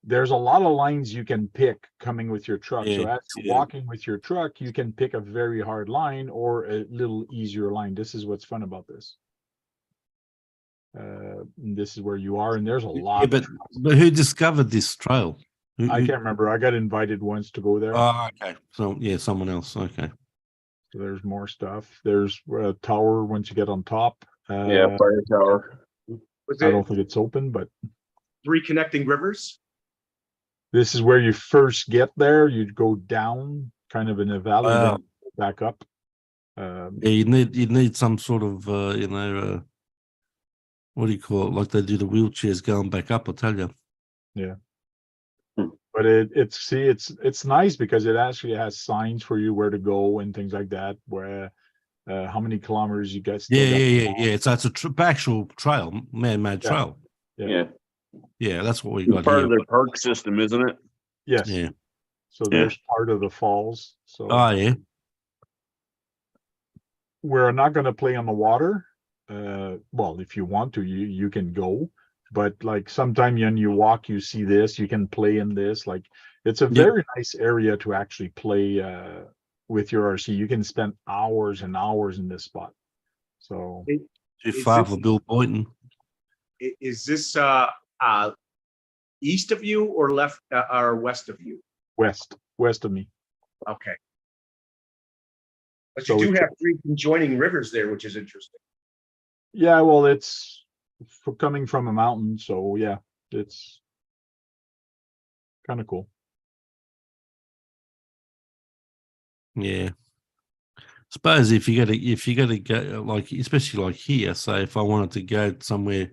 there's a lot of lines you can pick coming with your truck. Yeah, So as you're yeah. walking with your truck, you can pick a very hard line or a little easier line. This is what's fun about this. This is where you are, and there's a lot. Yeah, but who discovered this trail? I can't remember. I got invited once to go there. Oh, okay. So yeah, someone else. Okay. So there's more stuff. There's a tower once you get on top. Yeah, fire tower. Was I it don't think it's open, but 3 connecting rivers? this is where you first get there. You'd go down kind of in a valley, then back up. Yeah, you need some sort of what do you call it? Like they do the wheelchairs going back up, I tell you. Yeah. But it's nice because it actually has signs for you where to go and things like that, where how many kilometers you get. Yeah. So it's a actual trail, man-made trail. Yeah. Yeah, that's what we got It's part here. of their park system, isn't it? Yes. Yeah. So there's part of the falls. So Oh yeah. we're not going to play on the water. Well, if you want to, you can go. But like sometime when you walk, you see this, you can play in this. Like it's a very nice area to actually play with your RC. You can spend hours and hours in this spot. So Too far for Bill Boynton. Is this east of you or left or west of you? West of me. Okay. But So you do have 3 conjoining rivers there, which is interesting. Yeah, well, it's coming from a mountain, so yeah, it's kind of cool. Yeah. Suppose if you gotta go like especially like here, say if I wanted to go somewhere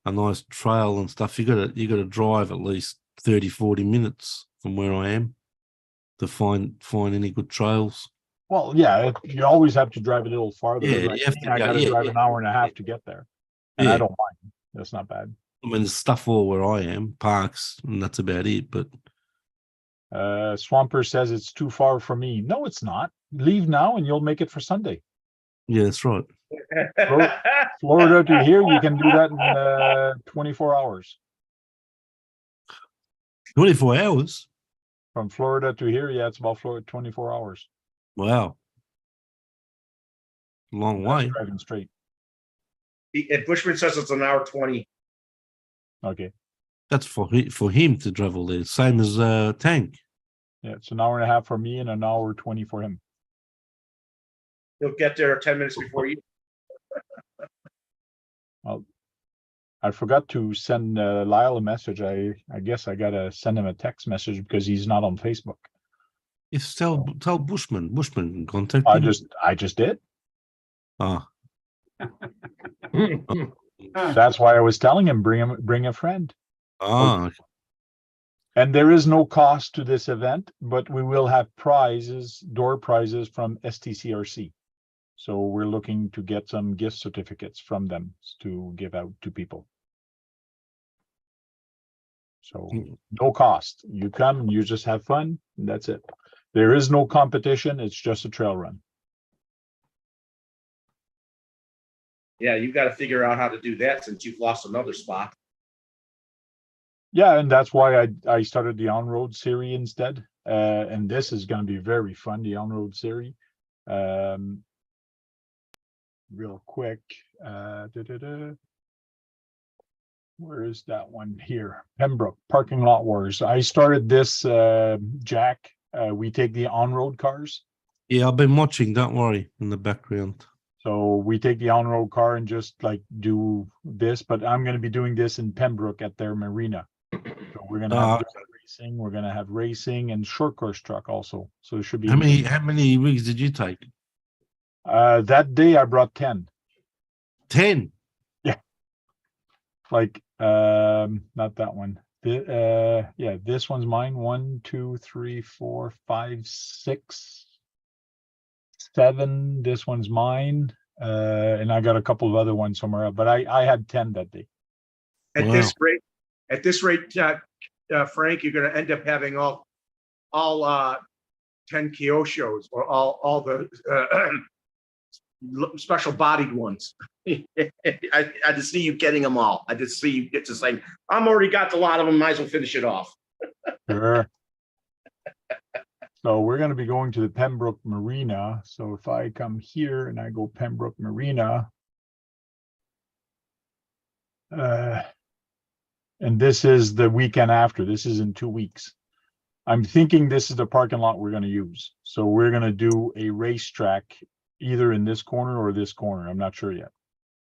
a nice trail and stuff, you gotta drive at least 30-40 minutes from where I am to find any good trails. Well, yeah, you always have to drive a little farther. Yeah, Like you have me, to I go- got to yeah, drive yeah. an hour and a half to get there, and I don't mind. That's not bad. I mean, there's stuff all where I am, parks, and that's about it. But Swamper says it's too far for me. No, it's not. Leave now, and you'll make it for Sunday. yeah, that's right. Florida to here, you can do that in 24 hours. 24 hours. From Florida to here, yeah, it's about 24 hours. Wow, long That's way. driving straight. And Bushman says it's an hour 20. Okay. That's for him to travel there. Same as Tank. Yeah, it's an hour and a half for me and an hour 20 for him. He'll get there 10 minutes before you. Well, I forgot to send Lyle a message. I guess I gotta send him a text message because he's not on Facebook. If tell Bushman can contact him. I just did. Ah. That's why I was telling him bring a friend. Ah. And there is no cost to this event, but we will have door prizes from STCRC. So we're looking to get some gift certificates from them to give out to people. So no cost. You come, you just have fun, and that's it. There is no competition. It's just a trail run. Yeah, you got to figure out how to do that since you've lost another spot. Yeah, and that's why I started the on-road series instead. And this is going to be very fun, the on-road series. Real quick. Where is that one here? Pembroke Parking Lot Wars. I started this, Jack. We take the on-road cars. Yeah, I've been watching. Don't worry, in the background. So we take the on-road car and just like do this, but I'm going to be doing this in Pembroke at their marina. So we're going to have racing. We're going to have racing and short course truck also. So it should be. How many rigs did you take? That day I brought 10. 10. Yeah. Like not that one. Yeah, this one's mine. 1, 2, 3, 4, 5, 6, 7. This one's mine. And I got a couple of other ones somewhere else, but I had 10 that day. At this rate, Frank, you're going to end up having all 10 KO shows or all the special bodied ones. I just see you getting them all. I just see you get to saying, I'm already got a lot of them, might as well finish it off. Sure. So we're going to be going to the Pembroke Marina. So if I come here and I go Pembroke Marina, and this is the weekend after, this is in 2 weeks. I'm thinking this is the parking lot we're going to use. So we're going to do a racetrack either in this corner or this corner. I'm not sure yet.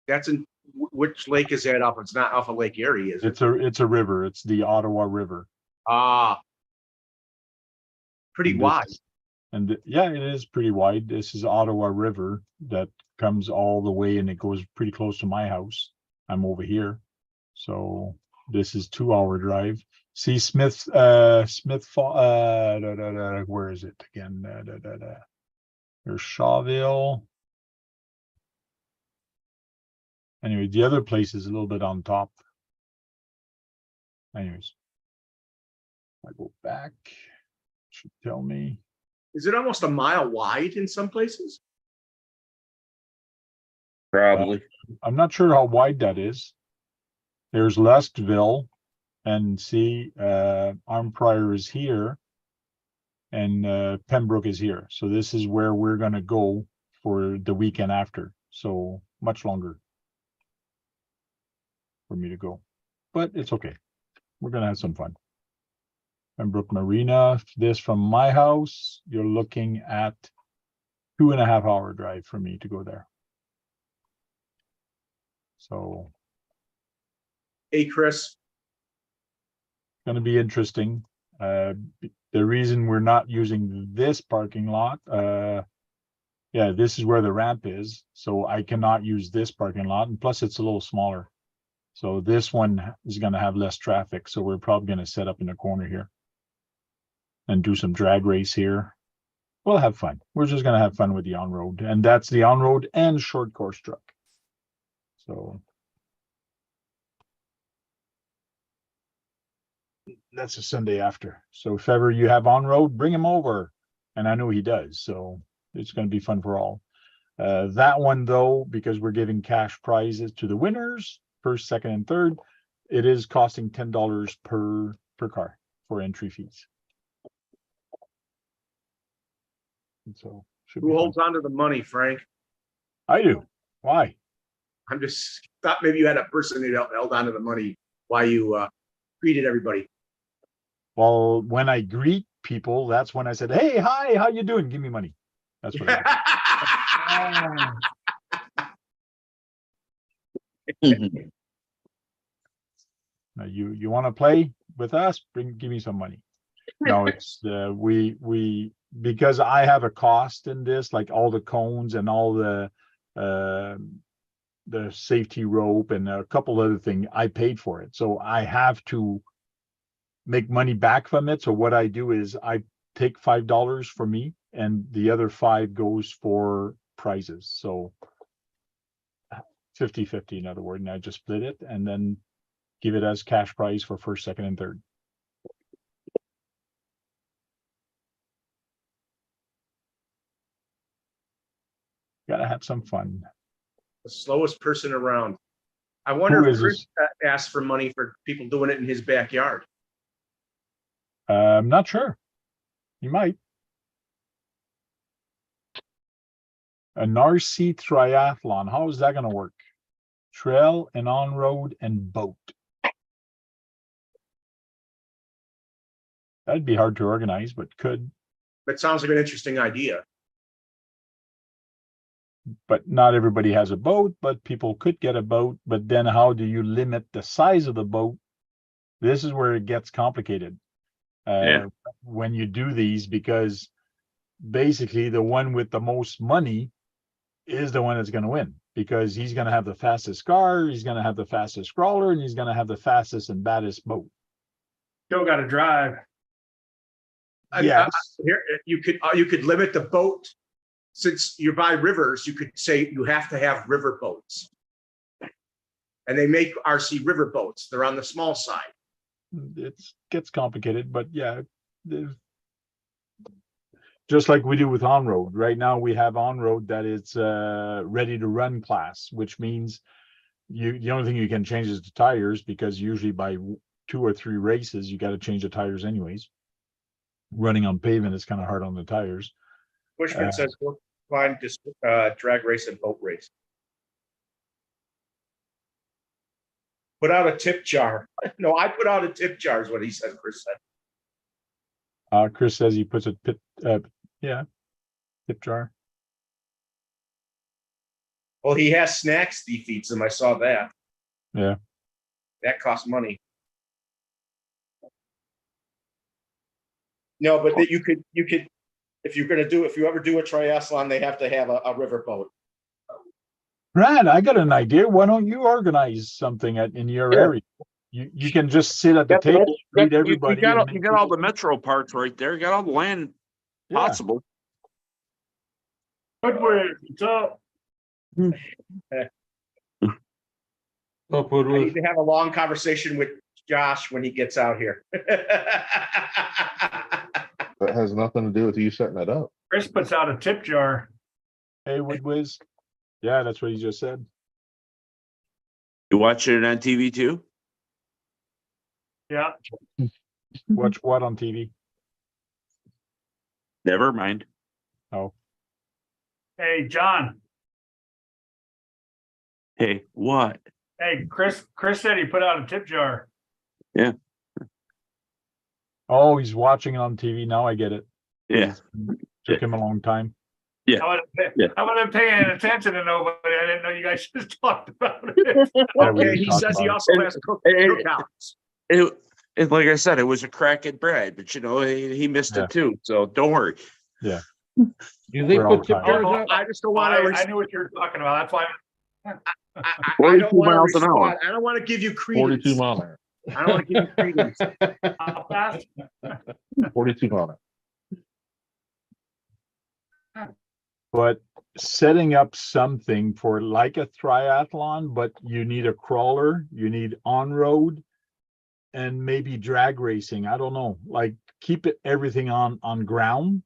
That's in which lake is that off? It's not off of Lake Erie, is it? It's a river. It's the Ottawa River. Ah, pretty wide. And yeah, it is pretty wide. This is Ottawa River that comes all the way and it goes pretty close to my house. I'm over here. So this is 2-hour drive. See Smith Fall, where is it again? There's Shawville. Anyway, the other place is a little bit on top. Anyways, I go back, should tell me. Is it almost a mile wide in some places? Probably. I'm not sure how wide that is. There's Lustville, and see, Armprior is here, and Pembroke is here. So this is where we're gonna go for the weekend after. So much longer for me to go, but it's okay. We're gonna have some fun. Pembroke Marina, this from my house, you're looking at 2.5-hour drive for me to go there. So. Hey, Chris. Going to be interesting. The reason we're not using this parking lot, yeah, this is where the ramp is. So I cannot use this parking lot. And plus it's a little smaller. So this one is going to have less traffic. So we're probably going to set up in the corner here and do some drag race here. We'll have fun. We're just going to have fun with the on-road, and that's the on-road and short course truck. So that's a Sunday after. So if ever you have on-road, bring him over. And I know he does. So it's going to be fun for all. That one though, because we're giving cash prizes to the winners, first, second, and third, it is costing $10 per car for entry fees. And so who holds on to the money, Frank? I do. Why? I'm just thought maybe you had a person who held on to the money while you greeted everybody. Well, when I greet people, that's when I said, "Hey, hi, how you doing? Give me money." That's what I did. Now, you want to play with us? Give me some money. No, it's we because I have a cost in this, like all the cones and all the safety rope and a couple other things. I paid for it, so I have to make money back from it. So what I do is I take $5 for me, and the other $5 goes for prizes. So 50-50, in other words, and I just split it and then give it as cash prize for first, second, and third. Gotta have some fun. The slowest person around. I wonder Who if is Chris asked for money for people doing it in his backyard. I'm not sure. You might. An RC triathlon. How is that going to work? Trail and on-road and boat. That'd be hard to organize, but could. That sounds like an interesting idea. But not everybody has a boat, but people could get a boat. But then how do you limit the size of the boat? This is where it gets complicated. When you do these, because basically the one with the most money is the one that's going to win, because he's going to have the fastest car, he's going to have the fastest crawler, and he's going to have the fastest and baddest boat. Still got to drive. Yes. Here you could limit the boat. Since you're by rivers, you could say you have to have river boats, and they make RC river boats. They're on the small side. It gets complicated, but yeah, just like we do with on-road. Right now, we have on-road that it's ready to run class, which means the only thing you can change is the tires, because usually by 2 or 3 races, you got to change the tires anyways. Running on pavement is kind of hard on the tires. Bushman says, we'll find this drag race and boat race. Put out a tip jar. No, I put out a tip jar is what he said, Chris said. Chris says he puts a tip jar. Well, he has snacks he feeds them. I saw that. Yeah. That costs money. No, but that you could, if you ever do a triathlon, they have to have a river boat. Brad, I got an idea. Why don't you organize something in your area? You can just sit at the table, read everybody. You got all the metro parts right there. You got all the land possible. Goodwin, what's up? I need to have a long conversation with Josh when he gets out here. That has nothing to do with you setting it up. Chris puts out a tip jar. Hey, Woodwiz. Yeah, that's what he just said. You watching it on TV too? Yeah. Watch what on TV? Never mind. Oh. Hey, John. Hey, what? Hey, Chris said he put out a tip jar. Yeah. Oh, he's watching it on TV. Now I get it. Yeah. Took him a long time. Yeah. I wasn't paying attention to nobody. I didn't know you guys just talked about it. Okay, he says he also has cookouts. And like I said, it was a crack at Brad, but he missed it too. So don't worry. Yeah. Do they put tip jars Oh, out? I just don't want to. I knew what you were talking about. That's why. I 42 don't want to miles an hour. respond. I don't want to give you credence. 42 mile an hour. I don't want to give you credence. How fast? 42 mile an hour. But setting up something for like a triathlon, but you need a crawler, you need on-road, and maybe drag racing. I don't know. Like keep everything on ground,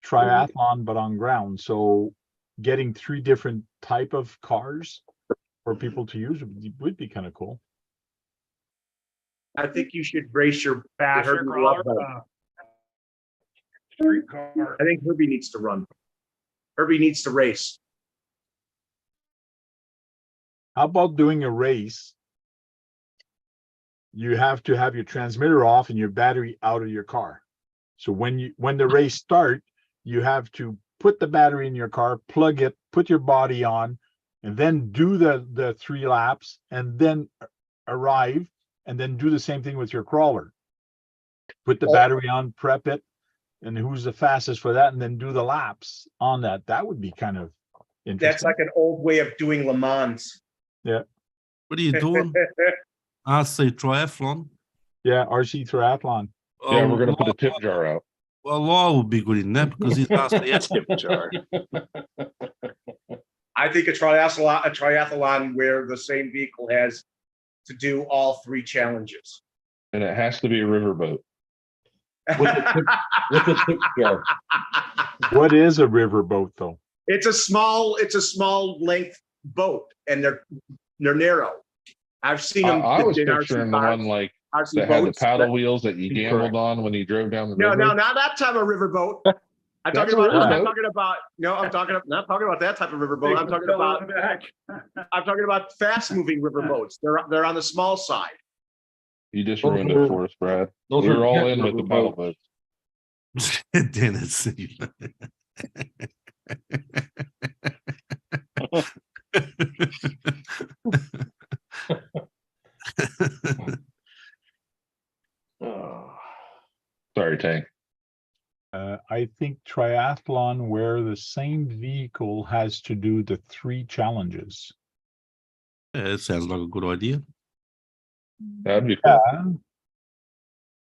triathlon, but on ground. So getting 3 different type of cars for people to use would be kind of cool. I think you should race your Basher Herbie crawler. Love Boat. Street car. I think Herbie needs to run. Herbie needs to race. How about doing a race? You have to have your transmitter off and your battery out of your car. So when the race starts, you have to put the battery in your car, plug it, put your body on, and then do the 3 laps, and then arrive, and then do the same thing with your crawler. Put the battery on, prep it, and who's the fastest for that, and then do the laps on that. That would be kind of interesting. That's like an old way of doing Le Mans. Yeah. What are you doing? RC triathlon. Yeah, RC triathlon. Yeah, we're gonna put a tip jar out. Well, Lyle would be good in that because he's RC Tip jar. I think a triathlon where the same vehicle has to do all 3 challenges. And it has to be a riverboat. With the tip jar. What is a riverboat though? It's a small length boat, and they're narrow. I've seen them. I was in picturing the one like RC that had the boats, paddle but- wheels that you gambled on when you drove down the No, river. no, not that type of riverboat. I'm That's talking a about. I'm riverboat. talking about. No, I'm talking. Not talking about that type of riverboat. I'm talking about. I'm talking about fast-moving riverboats. They're on the small side. You just ruined it for us, Brad. Those We are were all jet in with the river paddle boats. boats. Dennis. Oh. Sorry, Tank. I think triathlon where the same vehicle has to do the 3 challenges. Yeah, it sounds like a good idea. That'd be cool. Yeah.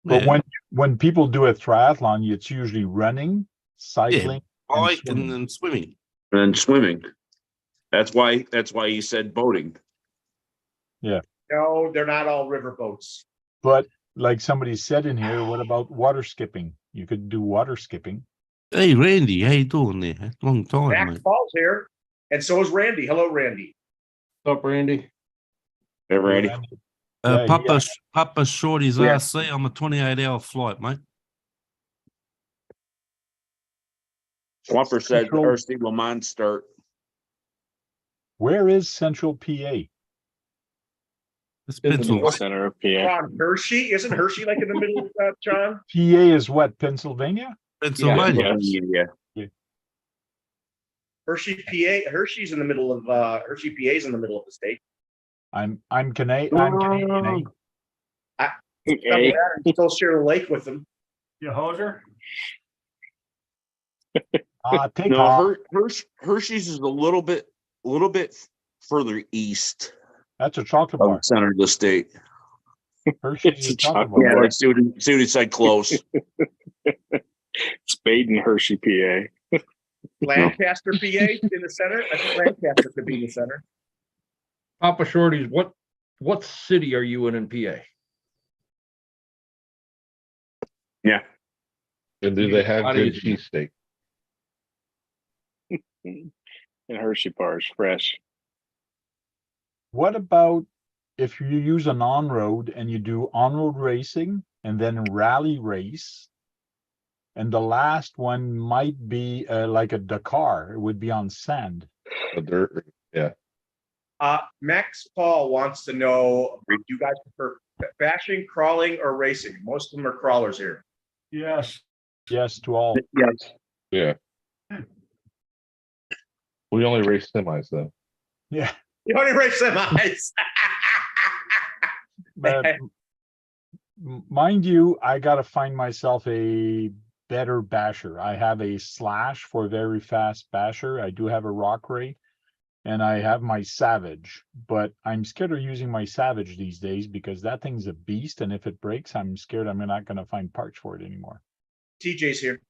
But Yeah. when people do a triathlon, it's usually running, cycling, and Bike swimming. and swimming. And swimming. That's why you said boating. No, they're not all riverboats. But like somebody said in here, what about water skipping? You could do water skipping. Hey, Randy, how you doing there? Long time, Max mate. Paul's here, and so is Randy. Hello, Randy. What's up, Randy? Hey, Randy. Yeah, Papa Shorty's Yeah. RC. I'm a 28-hour flight, mate. Swamper said Central- RC will mine start. Where is Central PA? It's In the Pennsylvania. center of PA. Ron Hershey, isn't Hershey like in the middle of that, John? PA is what? Pennsylvania? Pennsylvania. Yeah. Hershey, PA. Hershey's in the middle of Hershey, PA's in the middle of the state. I'm Canadian. I'm Canadian. Eh? Okay. You still share a lake with them. You hoser? Take No, off. Hershey's is a little bit further east That's a chocolate of bar. the center of the state. Hershey's It's is a a chocolate chocolate Yeah, bar. like see what he said close. Spade and Hershey, PA. Lancaster, PA in the center. I think Lancaster could be in the center. Papa Shorty's, what city are you in PA? Yeah. And do they have How do you- good cheesesteak? And Hershey bars, fresh. What about if you use an on-road and you do on-road racing and then rally race? And the last one might be like a Dakar. It would be on sand. The dirt. Yeah. Max Paul wants to know, do you guys prefer bashing, crawling, or racing? Most of them are crawlers here. Yes. Yes to all. Yes. Yeah. We only race semis though. Yeah. You only race semis. But mind you, I got to find myself a better basher. I have a Slash for very fast basher. I do have a Rock Ray, and I have my Savage, but I'm scared of using my Savage these days because that thing's a beast, and if it breaks, I'm scared I'm not going to find parts for it anymore. TJ's here.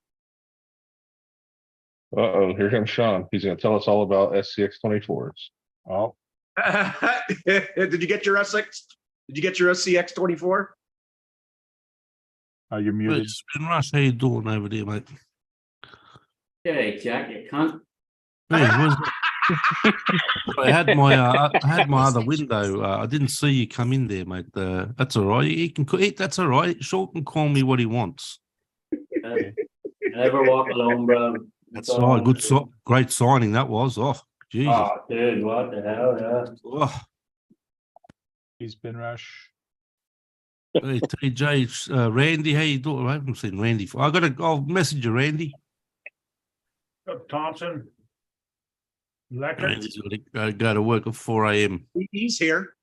Uh-oh, here comes Sean. He's going to tell us all about SCX 24s. Oh, Did you get your SX? Did you get your SCX 24? are you muted? It's been Rush. How you doing over there, mate? Hey, Jack, you cunt. Hey, I had my other window. I didn't see you come in there, mate. That's all right. He can. That's all right. Shaw can call me what he wants. Never walk alone, bro. That's all right. Good, great signing that was. Oh, Jesus. Oh, dude, what the hell? Yeah. Oh, He's been Rush. hey, TJ, Randy, how you doing? I haven't seen Randy. I'll message you, Randy. Thompson. Electric. Randy's got to go to work at 4 a.m. He's here.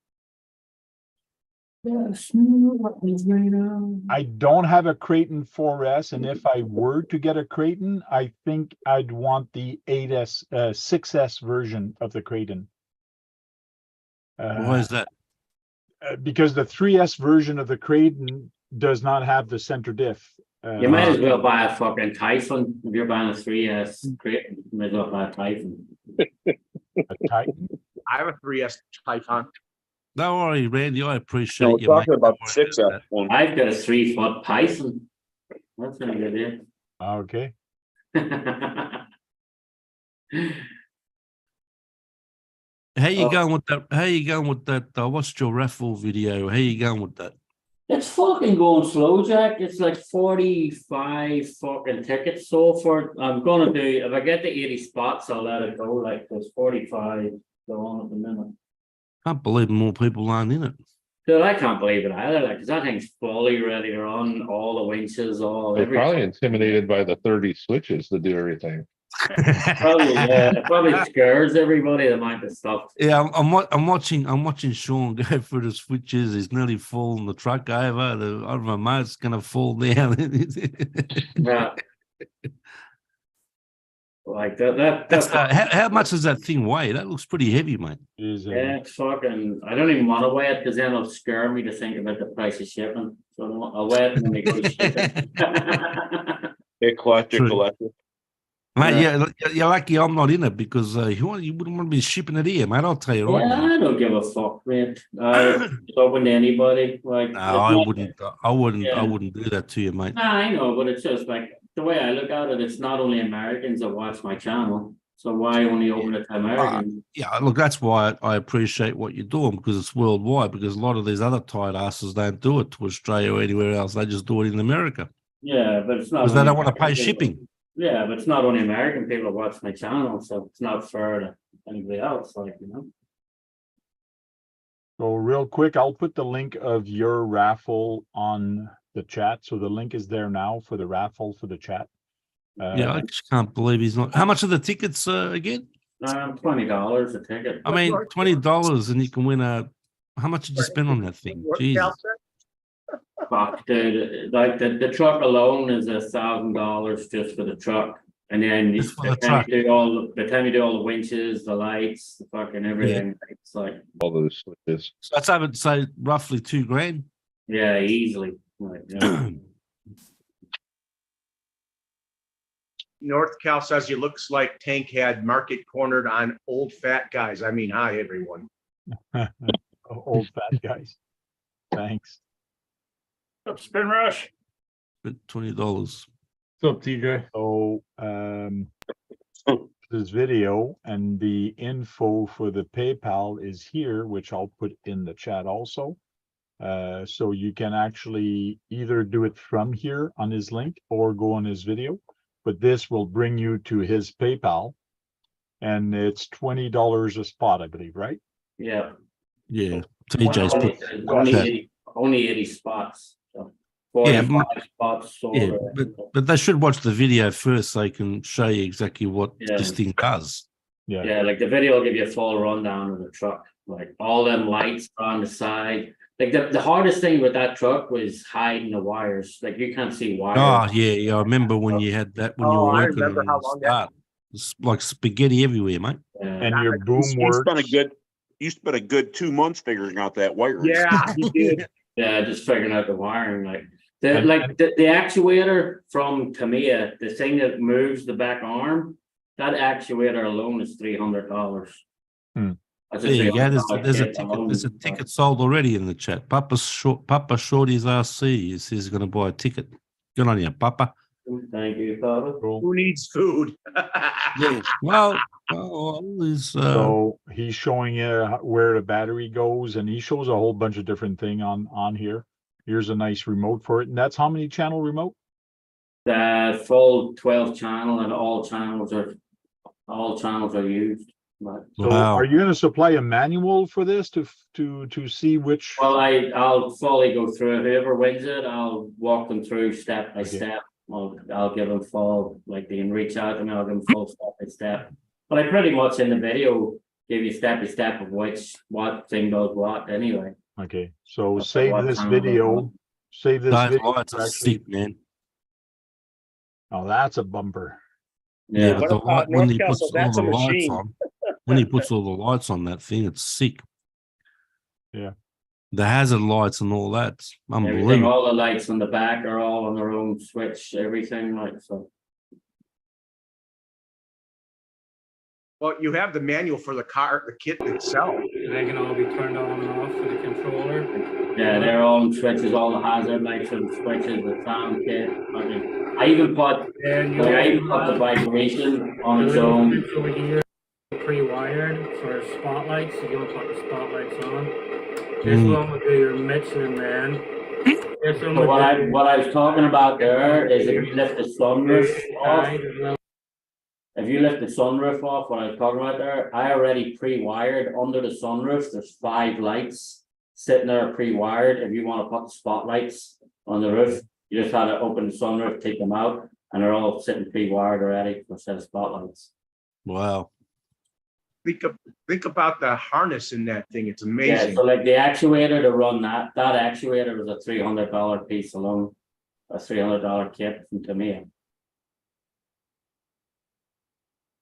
I don't have a Creighton 4S, and if I were to get a Creighton, I think I'd want the 6S version of the Creighton. Why is that? Because the 3S version of the Creighton does not have the center diff. You might as well buy a fucking Typhon. If you're buying a 3S, great. You might as well buy a Typhon. A Titan? I have a 3S Typhon. Don't worry, Randy. I appreciate No, you. talking mate. about Don't worry 6 about one. I've got a 3-foot Python. That's a good idea. Okay. How you going with that? How you going with that? I watched your raffle video. How you going with that? It's fucking going slow, Jack. It's like 45 fucking tickets so far. I'm gonna do, if I get to 80 spots, I'll let it go. Like there's 45 going at the minute. Can't believe more people aren't in it. Dude, I can't believe it either. Like, cause that thing's fully ready to run, all the winches, They're everything. probably intimidated by the 30 switches to do everything. Probably, yeah, it probably scares everybody, the amount of stuff. Yeah, I'm watching Sean go through the switches. He's nearly falling the truck over. I don't know, mate's gonna fall down. Yeah. Like that's how much does that thing weigh? That looks pretty heavy, mate. yeah, it's fucking. I don't even want to weigh it because then it'll scare me to think about the price of shipping. So I'll weigh it when we go to shipping. Collector. Mate, yeah, you're lucky I'm not in it because you wouldn't want to be shipping it here, mate. I'll tell you right Yeah, now. I don't give a fuck, man. Talking to anybody, like No, I wouldn't. I wouldn't. Yeah. I wouldn't do that to you, mate. Nah, I know, but it's just like the way I look at it, it's not only Americans that watch my channel. So why only open it to Americans? Yeah, look, that's why I appreciate what you're doing, because it's worldwide, because a lot of these other tight asses don't do it to Australia or anywhere else. They just do it in America. Yeah, but it's not. Because they only don't want to pay American people. shipping. Yeah, but it's not only American people that watch my channel, so it's not fair to anybody else, like, you know. So real quick, I'll put the link of your raffle on the chat. So the link is there now for the raffle for the chat. Yeah, I just can't believe he's not. How much are the tickets again? $20 a ticket. I mean, $20 and you can win a. How much did you spend on that thing? Jesus. Fuck, dude, like the truck alone is $1,000 just for the truck. And then Just for by the truck. the time you do all the winches, the lights, the fucking everything, it's like, All those switches. So that's, I would say, roughly $2,000. yeah, easily. Like, yeah. North Cal says he looks like Tank had market cornered on old fat guys. I mean, hi, everyone. Old fat guys. Thanks. Up spin rush. But $20. What's up, TJ? So this video and the info for the PayPal is here, which I'll put in the chat also. So you can actually either do it from here on his link or go on his video, but this will bring you to his PayPal, and it's $20 a spot, I believe, right? Yeah. Yeah. TJ's put. Only 80 spots. So Yeah, 45 spots. Sold Yeah, but they should watch the video first so they can show you exactly what this thing does. Yeah, like the video will give you a full rundown of the truck. Like all them lights on the side. Like the hardest thing with that truck was hiding the wires. Like you can't see wires. Oh, yeah. I remember when you had that, when you were I working remember on how the long start. It's like spaghetti everywhere, mate. And your boom works. You spent a good 2 months figuring out that wiring. Yeah, he did. Yeah, just figuring out the wiring. Like the actuator from Tamiya, the thing that moves the back arm, that actuator alone is $300. There you go. There's a ticket sold already in the chat. Papa Shorty's RC is he's going to buy a ticket. Good on you, Papa. Thank you, Papa. Who needs food? Yeah. Well, so he's showing you where the battery goes, and he shows a whole bunch of different thing on here. Here's a nice remote for it, and that's how many channel remote? The full 12 channel, and all channels are used. But, so are you going to supply a manual for this to see which? Well, I'll fully go through it. Whoever wins it, I'll walk them through step by step. I'll give them full, like they can reach out to me, I'll give them full step by step. But I pretty much in the video give you step by step of what thing does what anyway. Okay, so save this video. Save this video. Lights are sick, man. Oh, that's a bumper. Yeah, but the light, when he puts Newcastle, all that's the a lights machine. on, when he puts all the lights on that thing, it's sick. Yeah. The hazard lights and all that. Everything, Unbelievable. all the lights on the back are all on their own switch, everything like so. Well, you have the manual for the car, the kit itself. They can all be turned on and off for the controller. Yeah, their own switches, all the hazard lights and switches, the sound kit. I even put the vibration on its own. Over here, pre-wired for spotlights. So you'll put the spotlights on. This one will do your Michelin man. This one So what I was talking about there is if you lift the sunroof off. If you lift the sunroof off, what I was talking about there, I already pre-wired under the sunroof. There's 5 lights sitting there pre-wired. If you want to put the spotlights on the roof, you just have to open the sunroof, take them out, and they're all sitting pre-wired already for a set of spotlights. Wow. Think about the harness in that thing. It's amazing. Yeah, so like the actuator to run that actuator was a $300 piece alone, a $300 kit from Tamiya.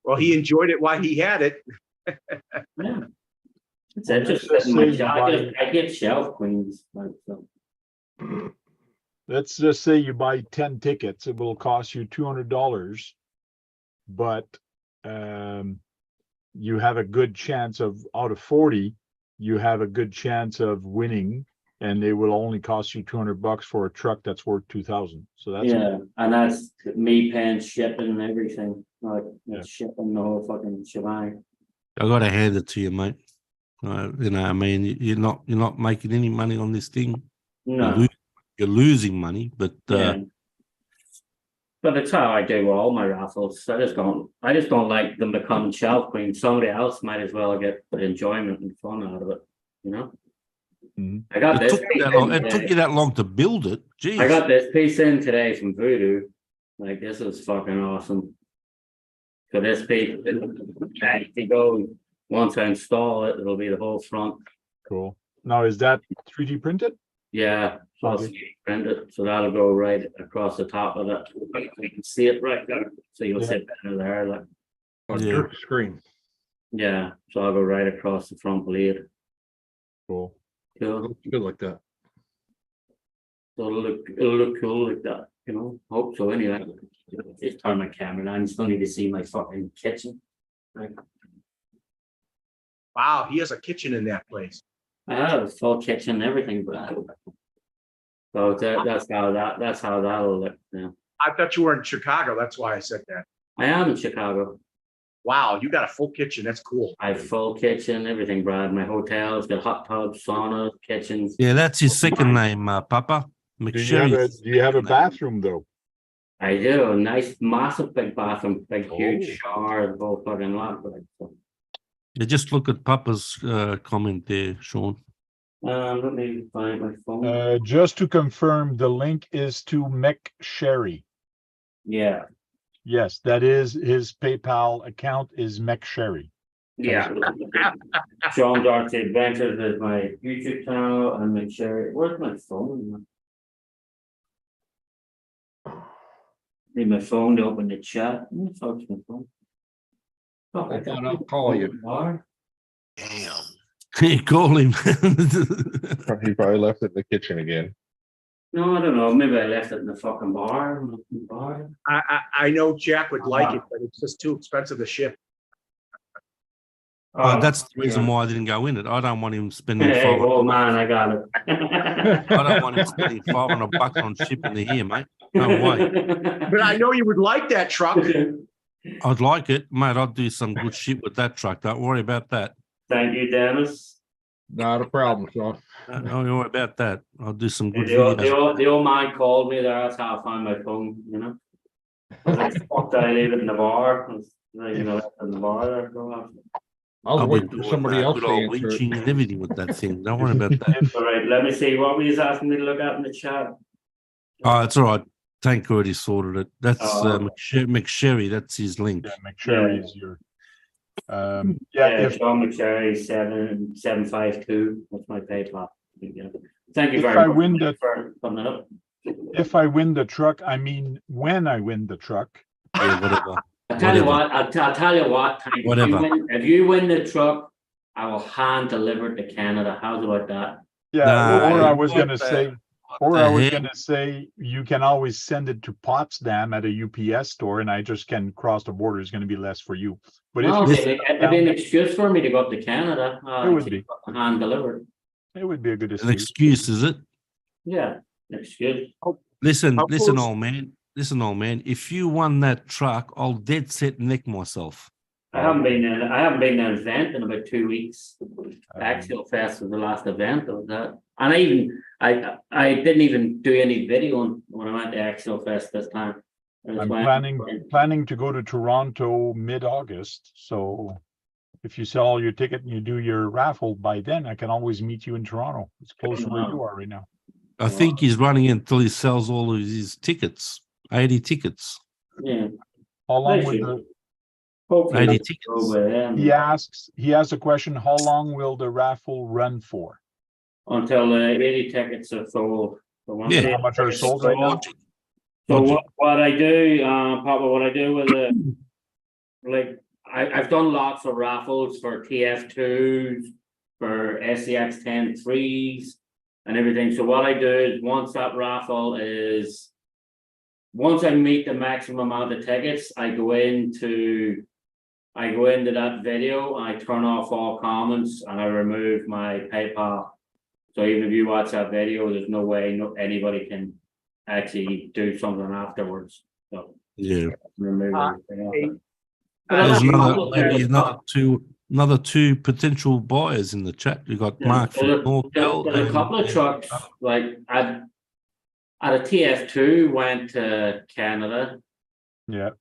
Well, he enjoyed it while he had it. Yeah. It's interesting. I get shelf queens. Like, so. Let's just say you buy 10 tickets, it will cost you $200, but you have a good chance of, out of 40, you have a good chance of winning and they will only cost you $200 for a truck that's worth 2,000. So that's Yeah, and that's me paying shipping and everything, like shipping the whole fucking shebang. I gotta hand it to you, mate. You know, I mean, you're not making any money on this thing. No. You're losing money, but Yeah. But it's how I do all my raffles. I just don't like them becoming shelf queens. Somebody else might as well get the enjoyment and fun out of it, you know? I got it this. took you that long to build it. Jeez. I got this piece in today from Voodoo. Like, this is fucking awesome. So this piece, if you go, once I install it, it'll be the whole front. cool. Now, is that 3D printed? Yeah, so I'll print it. So that'll go right across the top of it. You can see it right there. So you'll see it better there. Like, On your screen. yeah, so I'll go right across the front blade. Cool. Cool. Looks good like that. So it'll look cool like that, you know. Hope so anyway. Just turn my camera on. You still need to see my fucking kitchen. Right. Wow, he has a kitchen in that place. I have a full kitchen and everything, but so that's how that'll look. Yeah. I thought you were in Chicago. That's why I said that. I am in Chicago. Wow, you got a full kitchen. That's cool. I have full kitchen, everything, Brad. My hotel's got hot tubs, sauna, kitchens. Yeah, that's his second name, Papa. Do you have a bathroom though? I do. A nice, massive, big bathroom, big, huge shower, the whole fucking lot. Yeah, just look at Papa's comment there, Sean. Let me find my phone. Just to confirm, the link is to McSherry. Yeah. Yes, that is his PayPal account is McSherry. Yeah. Sean Darcy Adventures is my YouTube channel, and McSherry. Where's my phone? Need my phone to open the chat. My phone. Oh, I thought I'll call you. Damn. You call him. He probably left it in the kitchen again. No, I don't know. Maybe I left it in the fucking bar. I know Jack would like it, but it's just too expensive to ship. That's the reason why I didn't go in it. I don't want him spending Hey, oh man, I got it. I don't want him spending $500 on shipping to here, mate. No way. But I know you would like that truck. I'd like it, mate. I'd do some good shit with that truck. Don't worry about that. Thank you, Dennis. Not a problem, Sean. Don't worry about that. I'll do some good The old man called me there. That's how I found my phone, you know. I fucked, I leave it in the bar. You know, in the bar there. I was waiting for somebody else to answer it. And everything with that thing. Don't worry about that. All right, let me see. What were you asking me to look at in the chat? Oh, it's all right. Tank already sorted it. That's McSherry. That's his link. Yeah, McSherry is your. Sean McSherry 7752. That's my PayPal. Thank you very much for coming up. If I win the truck, I mean when I win the truck. Yeah, whatever. I'll tell you what. I'll tell you what. Tank, whatever. If you win the truck, I will hand deliver it to Canada. How's about that? Yeah, or I was gonna say, you can always send it to Potsdam at a UPS store, and I just can cross the border. It's going to be less for you. But no, it'd be an excuse for me to go up to Canada. It would be hand delivered. It would be a good excuse. An excuse, is it? Yeah, an excuse. Listen, old man. Listen, old man. If you won that truck, I'll dead set neck myself. I haven't been in an event in about 2 weeks. Axial Fest was the last event of that, and I didn't even do any video when I went to Axial Fest this time. I'm planning to go to Toronto mid-August. So if you sell all your ticket and you do your raffle by then, I can always meet you in Toronto. It's close to where you are right now. I think he's running until he sells all of his tickets. 80 tickets. Yeah. How long will the 80 tickets. He asks a question, how long will the raffle run for? Until 80 tickets are sold. Yeah, how much are sold right now? So what I do, Papa, what I do with it, like I've done lots of raffles for TF2s, for SCX 10-3s and everything. So what I do is once I meet the maximum amount of tickets, I go into that video, I turn off all comments and I remove my PayPal So even if you watch that video, there's no way anybody can actually do something afterwards. So Yeah. remove everything off it. There's Maybe another two potential buyers in the chat. You got Mark from Norcal. There's a couple of trucks, like I had a TF2 went to Canada. Yeah.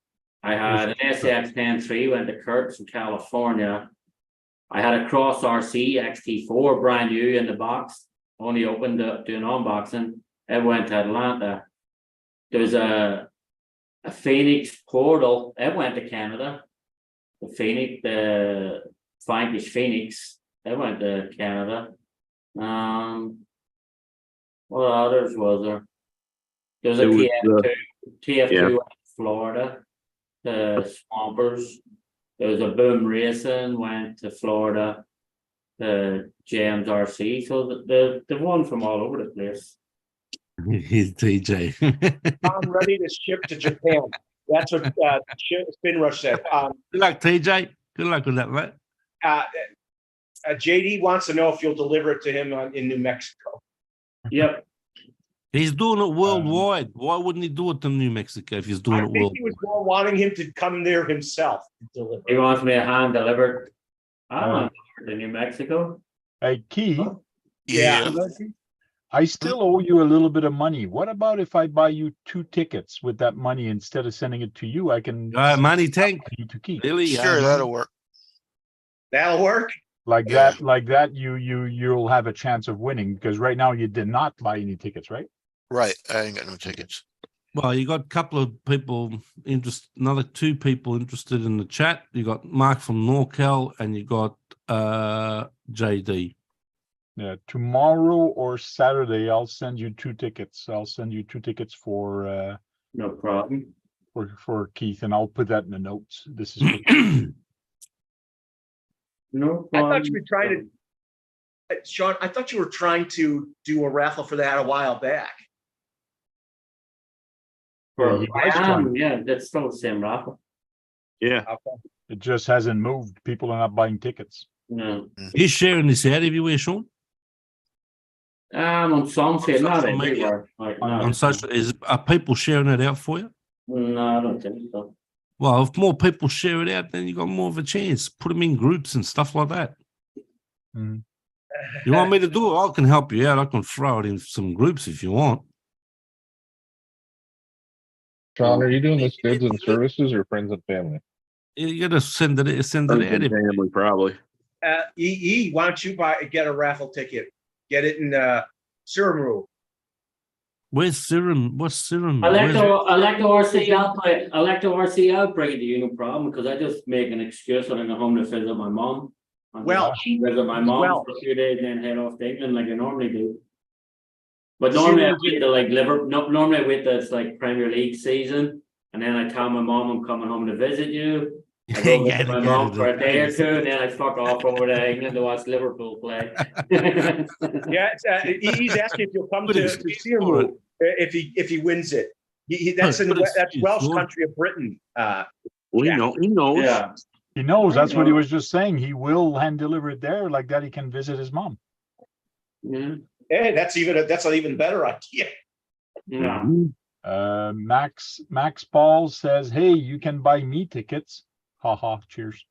I had an SX-10-3 went to Kurtz in California. I had a Cross RC XT4 brand new in the box, only opened up doing unboxing. It went to Atlanta. There's a Phoenix Portal. It went to Canada. The Frankish Phoenix. It went to Canada. What others was there? There's a TF2 went to Florida. The Swampers. There was a Boom Racing went to Florida. The James RC. So the one from all over the place. He's TJ. I'm ready to ship to Japan. That's what Spin Rush said. Good luck, TJ. Good luck with that, mate. JD wants to know if you'll deliver it to him in New Mexico. Yep. He's doing it worldwide. Why wouldn't he do it in New Mexico if he's doing I it think worldwide? he was more wanting him to come there himself to deliver. He wants me a hand delivered. I want it to New Mexico. Hey, Key. Yeah. I still owe you a little bit of money. What about if I buy you 2 tickets with that money instead of sending it to you? I can money tank. to keep. Really? Sure, that'll work. That'll work. Like that, you'll have a chance of winning because right now you did not buy any tickets, right? Right. I ain't got no tickets. Well, you got a couple of people another 2 people interested in the chat. You got Mark from Norcal and you got JD. Yeah, tomorrow or Saturday, I'll send you 2 tickets. I'll send you 2 tickets for no problem. For Keith, and I'll put that in the notes. This is no problem. I thought you were trying to, Sean. I thought you were trying to do a raffle for that a while back. Yeah, that's still the same raffle. Yeah. Okay. It just hasn't moved. People are not buying tickets. No. He's sharing this out everywhere, Sean. On some shit, not social media? everywhere. Like, no. On social, are people sharing it out for you? No, I don't think so. Well, if more people share it out, then you got more of a chance. Put them in groups and stuff like that. Mm. You want me to do it? I can help you out. I can throw it in some groups if you want. Sean, are you doing this goods and services or friends and family? You gotta send it out. Family, probably. Why don't you get a raffle ticket? Get it in Suramaru. Where's Serum? What's Serum? I like the RC. I like the RC. I'll bring it to you, no problem, because I just make an excuse when I go home to visit my mom. Visit my mom for a few days and then head off to England like I normally do. But normally I wait till normally I wait till it's like Premier League season, and then I tell my mom I'm coming home to visit you. I go visit my mom for a day or two, and then I fuck off over to England to watch Liverpool play. Yeah, he's asking if you'll come to Suramaru if he wins it. That's Welsh country of Britain. He knows. Yeah. He knows. That's what he was just saying. He will hand deliver it there, like that. He can visit his mom. Yeah. Hey, that's an even better idea. Yeah. Max Paul says, "Hey, you can buy me tickets." Haha, cheers.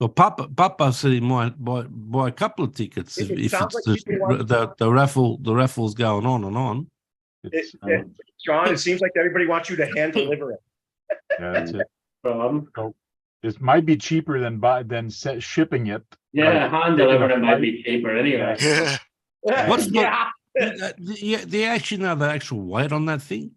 Well, Papa said he might buy a couple of tickets if it's the raffle's going on and on. Sean, it seems like everybody wants you to hand deliver it. Yeah, that's it. So this might be cheaper than shipping it. Yeah, hand delivered it might be cheaper anyway. What's the actually know the actual weight on that thing?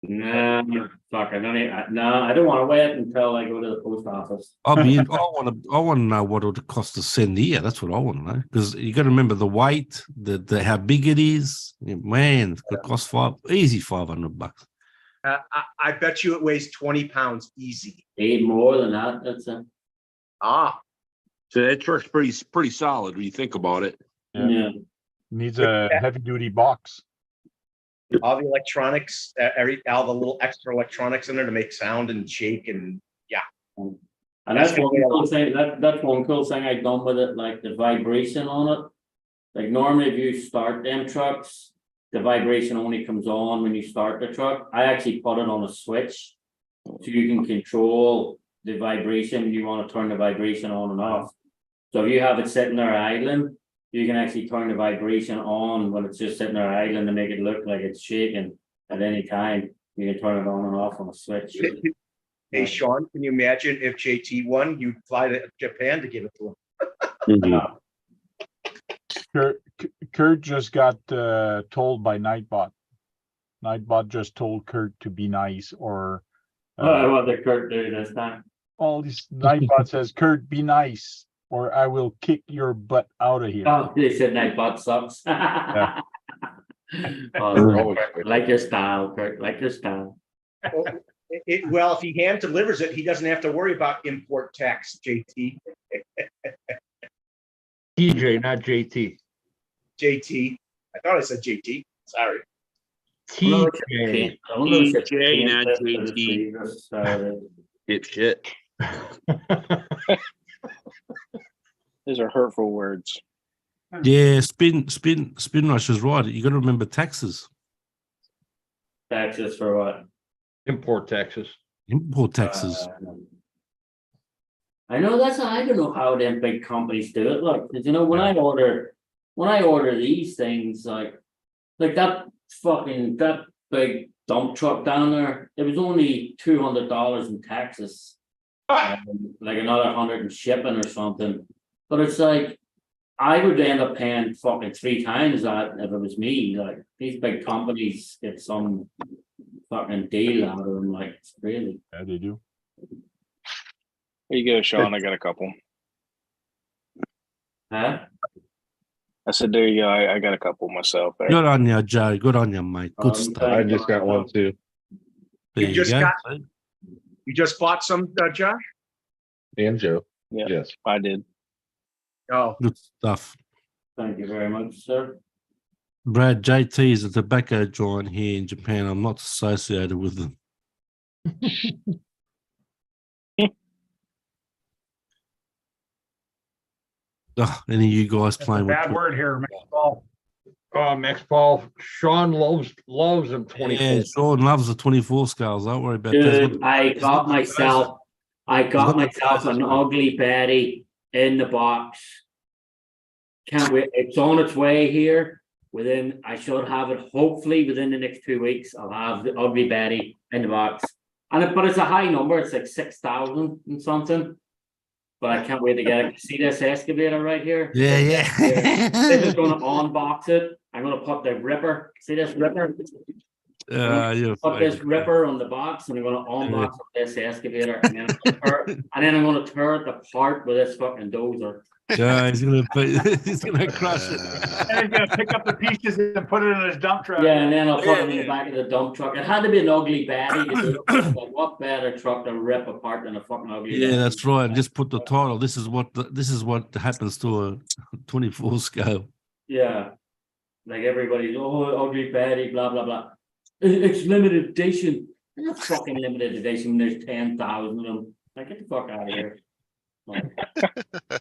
No, fuck! I don't want to wait until I go to the post office. I want to know what it would cost to send here. That's what I want to know, because you got to remember the weight, the how big it is. Man, it could cost $500. I bet you it weighs 20 pounds easy. More than that. That's it. So that truck's pretty solid when you think about it. Yeah. Needs a heavy duty box. All the electronics, all the little extra electronics in there to make sound and shake and yeah. And that's one cool thing, that's one cool thing I done with it, like the vibration on it. Like normally if you start them trucks, the vibration only comes on when you start the truck. I actually put it on a switch. So you can control the vibration, you want to turn the vibration on and off. So if you have it sitting there idling, you can actually turn the vibration on when it's just sitting there idling to make it look like it's shaking at any time. You can turn it on and off on a switch. Hey, Sean, can you imagine if JT won, you'd fly to Japan to give it to him? Kurt just got told by Nightbot. Nightbot just told Kurt to be nice, or What did Kurt do this time? all these Nightbot says, Kurt, be nice, or I will kick your butt out of here. Oh, they said Nightbot sucks. Yeah. Oh, like your style, Kurt, like your style. Well, if he hand delivers it, he doesn't have to worry about import tax, JT. TJ, not JT. JT. I thought I said JT. Sorry. TJ. TJ, not JT. Shit. These are hurtful words. Yeah, Spin Rush is right. You got to remember taxes. Taxes for what? Import taxes. Import taxes. I know I don't know how them big companies do it. Like, cause you know, when I order these things, like that big dump truck down there, it was only $200 in taxes, like another 100 in shipping or something. But it's like I would end up paying fucking 3 times that if it was me. Like these big companies get some fucking deal out of them, like it's crazy. Yeah, they do. There you go, Sean. I got a couple. Huh? I said, there you go. I got a couple myself. There. Good on you, Joe. Good on you, mate. Good stuff. I just got one too. There You just go. got. You just bought some, Josh? And Joe. Yeah, Yes. I did. Oh, Good stuff. Thank you very much, sir. Brad, JT is a tobacco joint here in Japan. I'm not associated with them. Oh, any of you guys playing with Bad word here, Max Paul. Max Paul. Sean loves them 24. Yeah, Sean loves the 24 scales. Don't worry about that. Dude, I got myself an ugly Betty in the box. Can't wait. It's on its way here. I should have it hopefully within the next 2 weeks. I'll have the ugly Betty in the box. But it's a high number. It's like 6,000 and something. But I can't wait to get it. See this excavator right here? Yeah. This is going to unbox it. I'm going to put the ripper. See this ripper? Put this ripper on the box, and I'm going to unbox this excavator, and then I'm going to tear it apart with this fucking dozer. Yeah, he's gonna crush it. And he's gonna pick up the pieces and put it in his dump truck. Yeah, and then I'll put it in the back of the dump truck. It had to be an ugly Betty. Like, what better truck to rip apart than a fucking ugly? Yeah, that's right. And just put the title. This is what happens to a 24 scale. Yeah, like everybody's ugly Betty, blah blah blah. It's limited edition. It's fucking limited edition. There's 10,000 of them. Like, get the fuck out of here.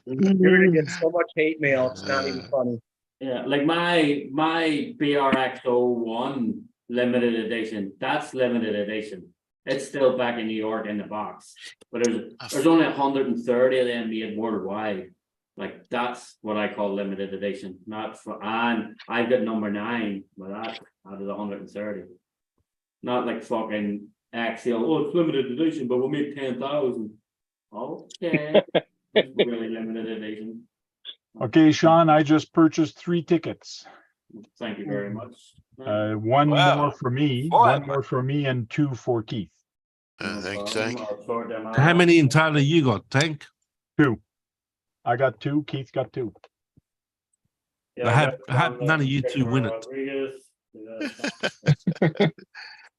You're gonna get so much hate mail. It's not even funny. Yeah, like my BRX01 limited edition. That's limited edition. It's still back in New York in the box, but there's only 130 of them made worldwide. Like that's what I call limited edition. Not for, and I've got number 9, but that out of the 130. Not like fucking Axial. Oh, it's limited edition, but we'll make 10,000. Okay. Really limited edition. Okay, Sean, I just purchased 3 tickets. Thank you very much. One more for me, and 2 for Keith. Thanks. How many in total you got, Tank? 2. I got 2. Keith got 2. Yeah, I have none of you two win it.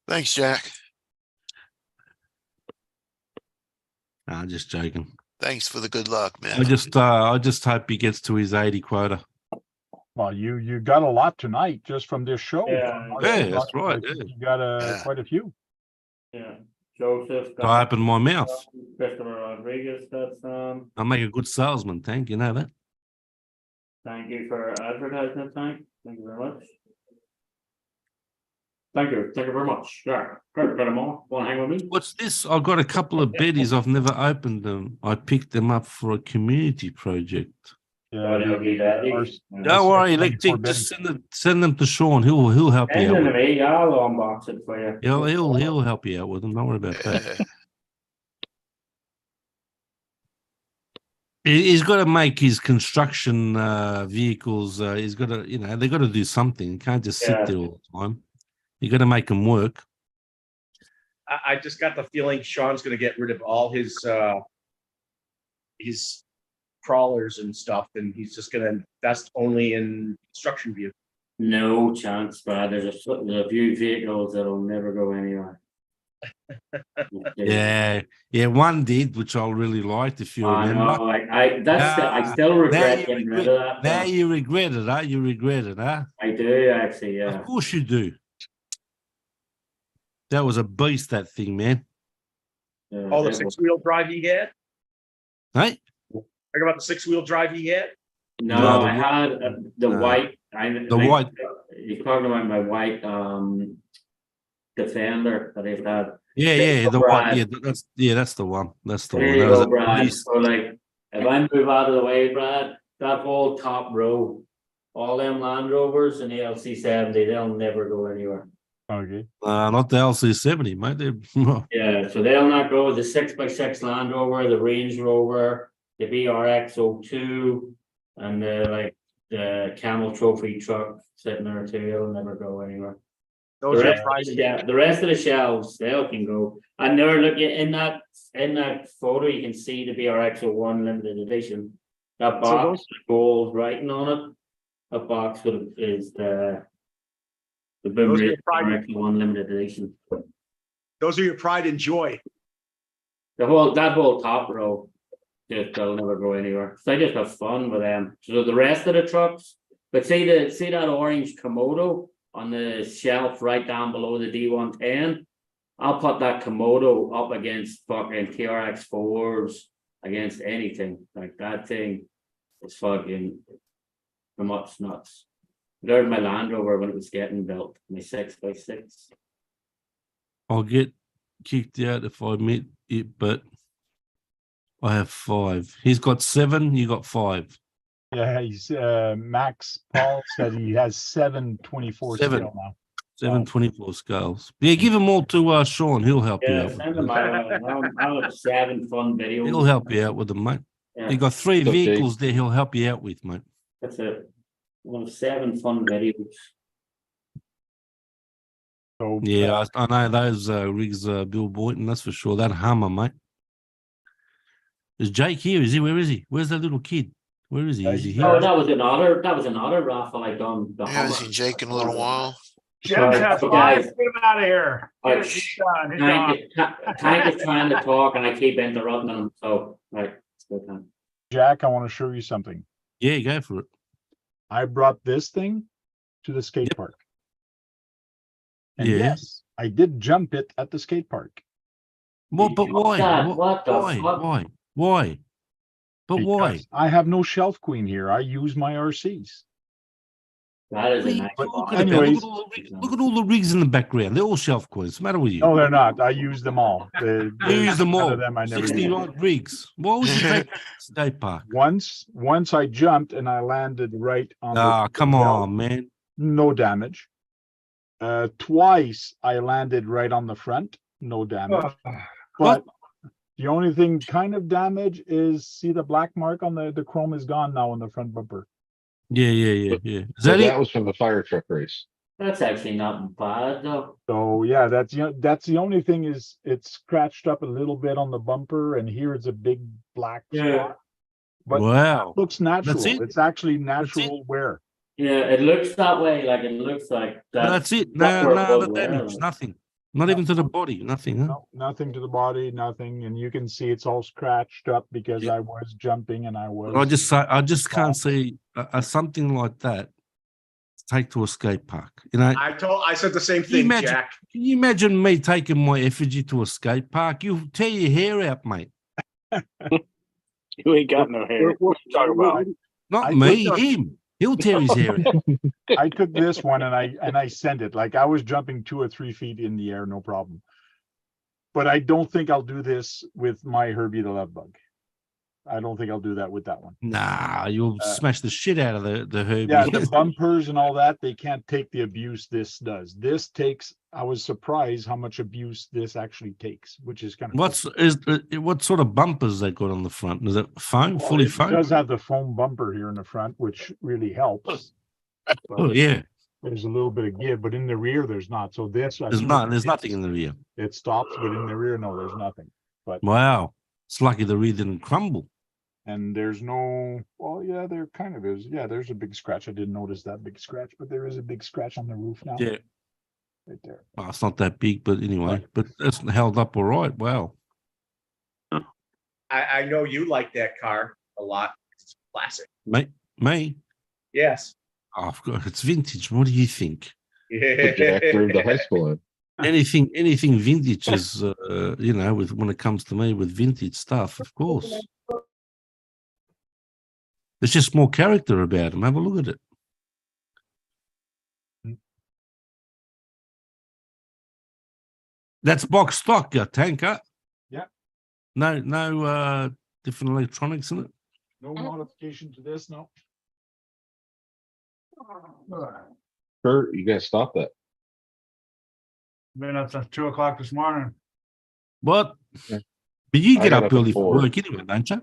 Thanks, Jack. I'm just joking. Thanks for the good luck, man. I just hope he gets to his 80 quota. Well, you got a lot tonight just from this show. Yeah, that's right. Yeah. You got quite a few. Yeah. Joseph. I open my mouth. Christopher Rodriguez got some. I make a good salesman, Tank. You know that. Thank you for advertising it, Tank. Thank you very much. Thank you very much. Yeah, great, got them all. Want to hang with me? What's this? I've got a couple of Betties. I've never opened them. I picked them up for a community project. Yeah, Don't worry, just send them to Sean. He'll help you Send out. them With to me. I'll unbox it for you. He'll help you out with them. Don't worry about that. He's got to make his construction vehicles. He's got to, they got to do something. You can't just sit there all the time. You got to make them work. I just got the feeling Sean's going to get rid of all his crawlers and stuff, and he's just going to invest only in construction vehicles. No chance, Brad. There's a few vehicles that'll never go anywhere. Yeah, one did, which I really liked. If you remember, I still regret getting rid of that. Now you regret it, huh? You regret it, huh? I do actually. Yeah. Of course you do. That was a beast, that thing, man. Oh, the 6-wheel drive he had? Hey? Talk about the 6-wheel drive he had? No, I had the white. White. You're talking about my white Defender that I've had. Yeah, the white. Yeah, that's the one. That's the there one. You That go, Brad. So like, if I move out of the way, Brad, that whole top row, all them Land Rovers and the LC70, they'll never go anywhere. Okay. Not the LC70, mate. Yeah, so they'll not go. The 6x6 Land Rover, the Range Rover, the BRX02, and the Camel Trophy truck sitting there too. They'll never go anywhere. The rest of the shelves, they can go. And they're looking in that photo, you can see the BRX01 limited edition. That box with gold writing on it. That box is the Boom BRX01 limited edition. Those are your pride and joy. That whole top row, they'll never go anywhere. So I just have fun with them. So the rest of the trucks, but see that orange Komodo on the shelf right down below the D110. I'll put that Komodo up against fucking TRX4s, against anything. Like that thing is fucking much nuts. There's my Land Rover when it was getting built, my 6x6. I'll get kicked out if I admit it, but I have 5. He's got 7, you got 5. Yeah, he's Max Paul said he has 724 scale now. 724 scales. Yeah, give them all to Sean. He'll help you out. Send them I'll have 7 fun videos. He'll help you out with them, mate. You got 3 vehicles there. He'll help you out with, mate. That's it. We'll have 7 fun videos. So, yeah, I know those rigs, Bill Boynton. That's for sure. That Hummer, mate. Is Jake here? Is he? Where is he? Where's that little kid? Where is he? Is he here? Oh, that was another raffle I done. I haven't seen Jake in a little while. Jim's has 5. Get him out of here. He's done. Tank is trying to talk and I keep interrupting him. So, right, it's good time. Jack, I want to show you something. Yeah, go for it. I brought this thing to the skate park. And yes, I did jump it at the skate park. What? But why? What the fuck? Why? But because why? I have no shelf queen here. I use my RCs. That is a nice anyways, look at all the rigs in the background. They're all shelf coins. What's the matter with you? No, they're not. I use them all. You use them all. Them I never 60 odd rigs. What was you take skate park? Once I jumped and I landed right on come on, man. No damage. Twice I landed right on the front, no damage. But the only thing kind of damage is, see the black mark on the chrome is gone now on the front bumper. Yeah. Is that was from the fire truck race. That's actually not bad though. So yeah, that's the only thing is it's scratched up a little bit on the bumper, and here it's a big black spot. But wow, it looks natural. That's it? It's actually natural wear. Yeah, it looks that way. Like it looks like that. That's it. No damage. Nothing. Not even to the body. Nothing. Huh? No, nothing to the body. Nothing, and you can see it's all scratched up because I was jumping and I was. I just can't see something like that. take to a skate park. You know, I said the same Can you thing, imagine- Jack. can you imagine me taking my effigy to a skate park? You tear your hair out, mate. You ain't got no hair. What you talking about? Not I me, took- him. He'll tear his hair out. I took this one and I sent it. Like I was jumping 2 or 3 feet in the air, no problem. But I don't think I'll do this with my Herbie the Love Bug. I don't think I'll do that with that one. Nah, you'll smash the shit out of the Herbie. Yeah, the bumpers and all that, they can't take the abuse this does. This takes, I was surprised how much abuse this actually takes, which is kind of what sort of bumpers they got on the front? Is it foam, cool. fully It foam? does have the foam bumper here in the front, which really helps. Oh yeah, There's a little bit of give, but in the rear, there's not. So this, there's nothing in the rear. it stops, but in the rear, no, there's nothing. But Wow, it's lucky the rear didn't crumble. and there's no, well, yeah, there kind of is. Yeah, there's a big scratch. I didn't notice that big scratch, but there is a big scratch on the roof now. Yeah, Right there. well, it's not that big, but anyway, but it's held up all right. Wow. I know you like that car a lot. It's classic. Me? Yes. Oh, I've got it's vintage. What do you think? Put Jack through the high school in. Anything vintage is, you know, with when it comes to me with vintage stuff, of course. There's just more character about them. Have a look at it. That's box stock, your tanker. Yeah. No, different electronics in it. No modification to this, no. Kurt, you guys stop that. Been up since 2 o'clock this morning. What? Yeah. But you I get got up up at early for 4. work anyway, don't you?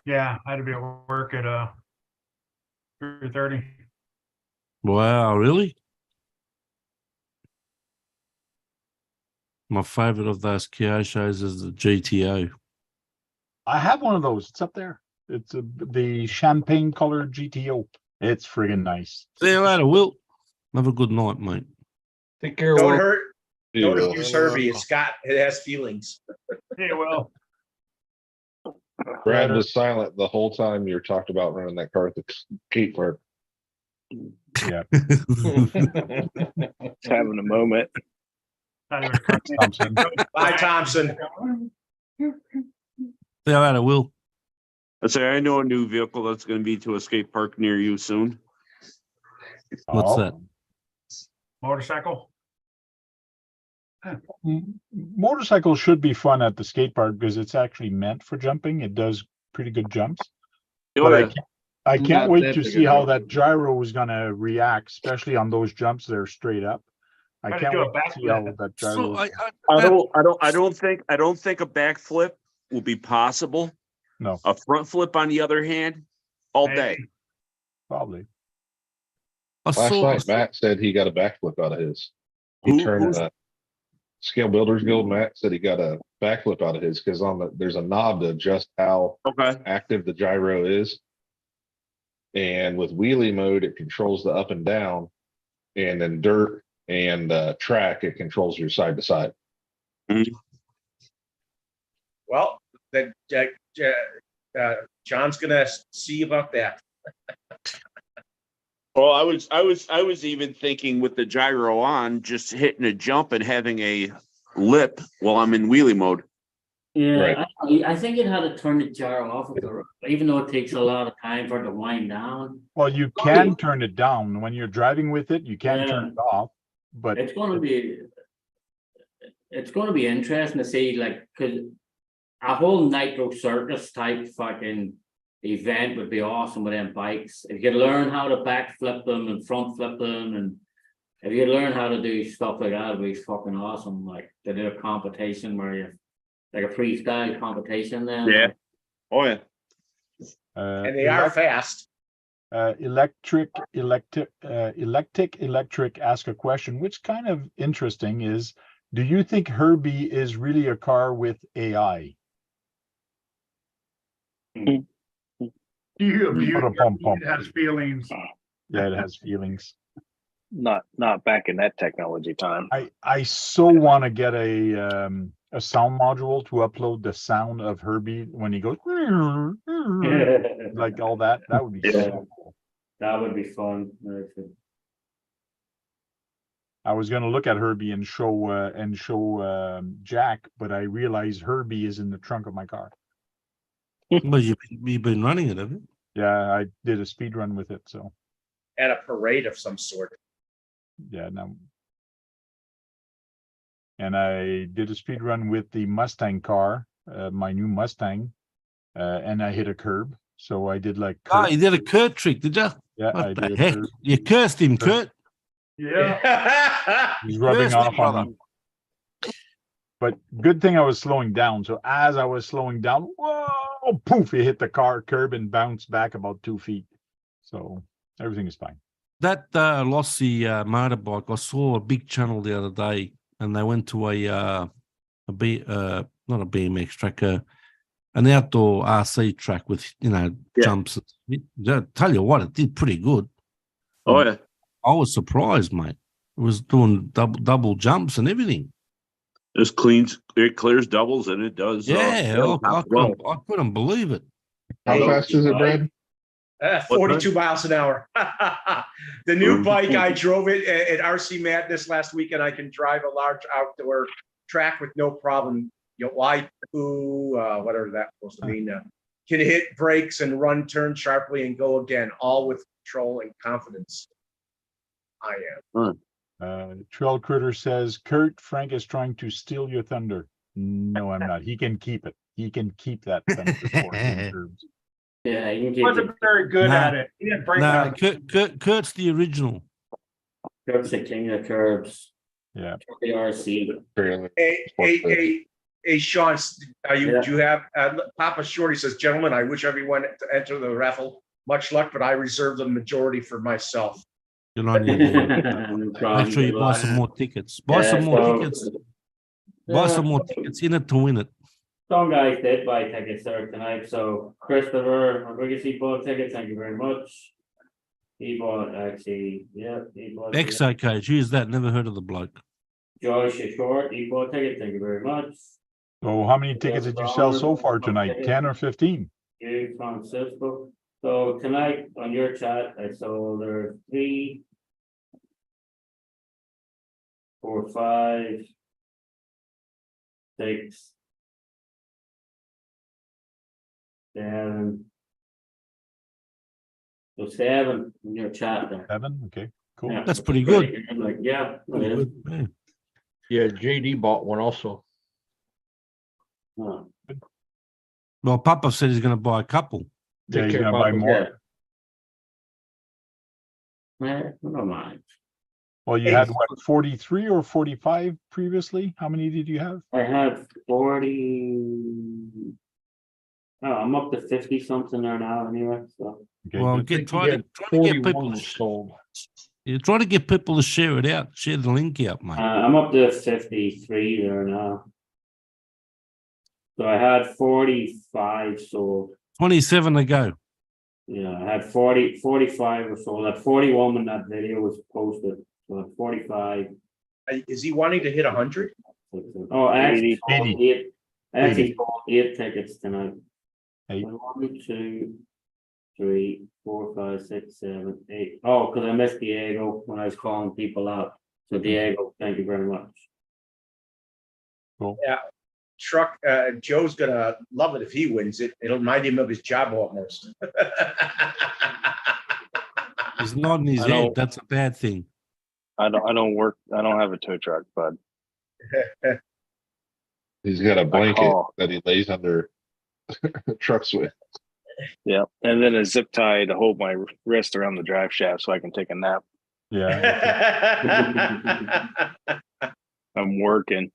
Yeah, I had to be at work at 3:30. Wow, really? My favorite of those Kyosho's is the GTO. I have one of those. It's up there. It's the champagne colored GTO. It's friggin' nice. See you later, Will. Have a good night, mate. Take care. Don't Will. hurt. Don't Yeah. abuse Herbie. It has feelings. Hey, well, Brad was silent the whole time you talked about running that car at the skate park. Yeah. It's having a moment. not even a Thompson. Bye, Thompson. See you later, Will. I say I know a new vehicle that's going to be to a skate park near you soon. What's Oh. that? motorcycle. Motorcycles should be fun at the skate park because it's actually meant for jumping. It does pretty good jumps. Oh, But yeah. I can't Not wait that to big see a how deal. that gyro is gonna react, especially on those jumps that are straight up. I Gotta can't do a wait to see how backflip. that So gyro. I don't think a backflip will be possible. No, A front flip, on the other hand, all Hey. day. probably. Last night, Matt said he got a backflip out of his. He Who- turned who's- Scale Builders Guild. Matt said he got a backflip out of his because there's a knob to adjust how Okay. active the gyro is. And with wheelie mode, it controls the up and down, and then dirt and track, it controls your side to side. Well, then John's gonna see about that. Well, I was even thinking with the gyro on, just hitting a jump and having a lip while I'm in wheelie mode. Yeah, I think it had to turn the gyro off, even though it takes a lot of time for it to wind down. Well, you can turn it down when you're driving with it. You can turn it off, but It's gonna be interesting to see, like, cause a whole nitro circus type fucking event would be awesome with them bikes. If you could learn how to backflip them and front flip them, and if you learn how to do stuff like that, it'd be fucking awesome. Like to do a competition where you like a freestyle competition then. Yeah. Oh yeah. And they are fast. Electric ask a question, which kind of interesting is, do you think Herbie is really a car with AI? You abuse Ba-da-pum-pum. it has feelings. Yeah, it has feelings. Not back in that technology time. I so want to get a sound module to upload the sound of Herbie when he goes like all that. That would be so cool. That would be fun. I was gonna look at Herbie and show Jack, but I realized Herbie is in the trunk of my car. Well, you've been running it, have you? Yeah, I did a speed run with it, so At a parade of some sort. yeah, no. And I did a speed run with the Mustang car, my new Mustang, and I hit a curb. So I did like Oh, curb. you did a Kurt trick, did you? Yeah, What I the did a heck? curb. You cursed him, Kurt. Yeah. He's rubbing Cursed him, off on brother. me. But good thing I was slowing down. So as I was slowing down, whoa, poof, he hit the car curb and bounced back about 2 feet. So everything is fine. That Lossy motorbike, I saw a big channel the other day, and they went to not a BMX track, an outdoor RC track with jumps. I tell you what, it did pretty good. Oh yeah. I was surprised, mate. It was doing double jumps and everything. It clears doubles and it does. Yeah, I couldn't believe it. How fast is it, Brad? 42 miles an hour. The new bike, I drove it at RC Madness last week, and I can drive a large outdoor track with no problem. Whatever that's supposed to mean. Can hit brakes and run, turn sharply, and go again, all with control and confidence. I am. Trail Critter says, Kurt, Frank is trying to steal your thunder. No, I'm not. He can keep it. He can keep that thunder for him. Curbs. Yeah, you He wasn't very good at it. He didn't break out. Kurt's the original. Curbs the king of curbs. Yeah. The RC. Hey, Sean, do you have Papa Shorty says, gentlemen, I wish everyone to enter the raffle. Much luck, but I reserve the majority for myself. Good on you. Make sure you buy some more tickets. Buy some more tickets. Buy some more tickets in it to win it. Some guys did buy tickets there tonight. So Christopher Rodriguez, he bought tickets. Thank you very much. He bought he bought XOK, who's that? Never heard of the bloke. Josh Short, he bought tickets. Thank you very much. So how many tickets did you sell so far tonight? 10 or 15? You Francisco. So tonight on your chat, I sold there 3, 4, 5, 6, 7. So 7 in your chat there. 7? Okay, cool. Yeah, That's pretty good. I'm like, yeah. Pretty good, man. Yeah, JD bought one also. Oh. Well, Papa said he's going to buy a couple. Yeah, he's going to buy more. Yeah, never mind. Well, you had what, 43 or 45 previously? How many did you have? I had 40. Oh, I'm up to 50 something there now anyway. So Okay, well, good. try to get people sold. Yeah, try to get people to share it out. Share the link out, mate. I'm up to 53 there now. So I had 45 sold. 27 to go. Yeah, I had 45 or so. That 41 when that video was posted. So at 45. Is he wanting to hit 100? Oh, I actually 80. sold 8 tickets tonight. 8. 1, 2, 3, 4, 5, 6, 7, 8. Oh, because I missed Diego when I was calling people out. So Diego, thank you very much. Cool. Yeah. Joe's gonna love it if he wins it. It'll remind him of his job almost. He's nodding his head. That's a bad thing. I don't have a tow truck, bud. He's got a blanket call. that he lays under trucks with. Yeah, and then a zip tie to hold my wrist around the drive shaft so I can take a nap. Yeah. I'm working.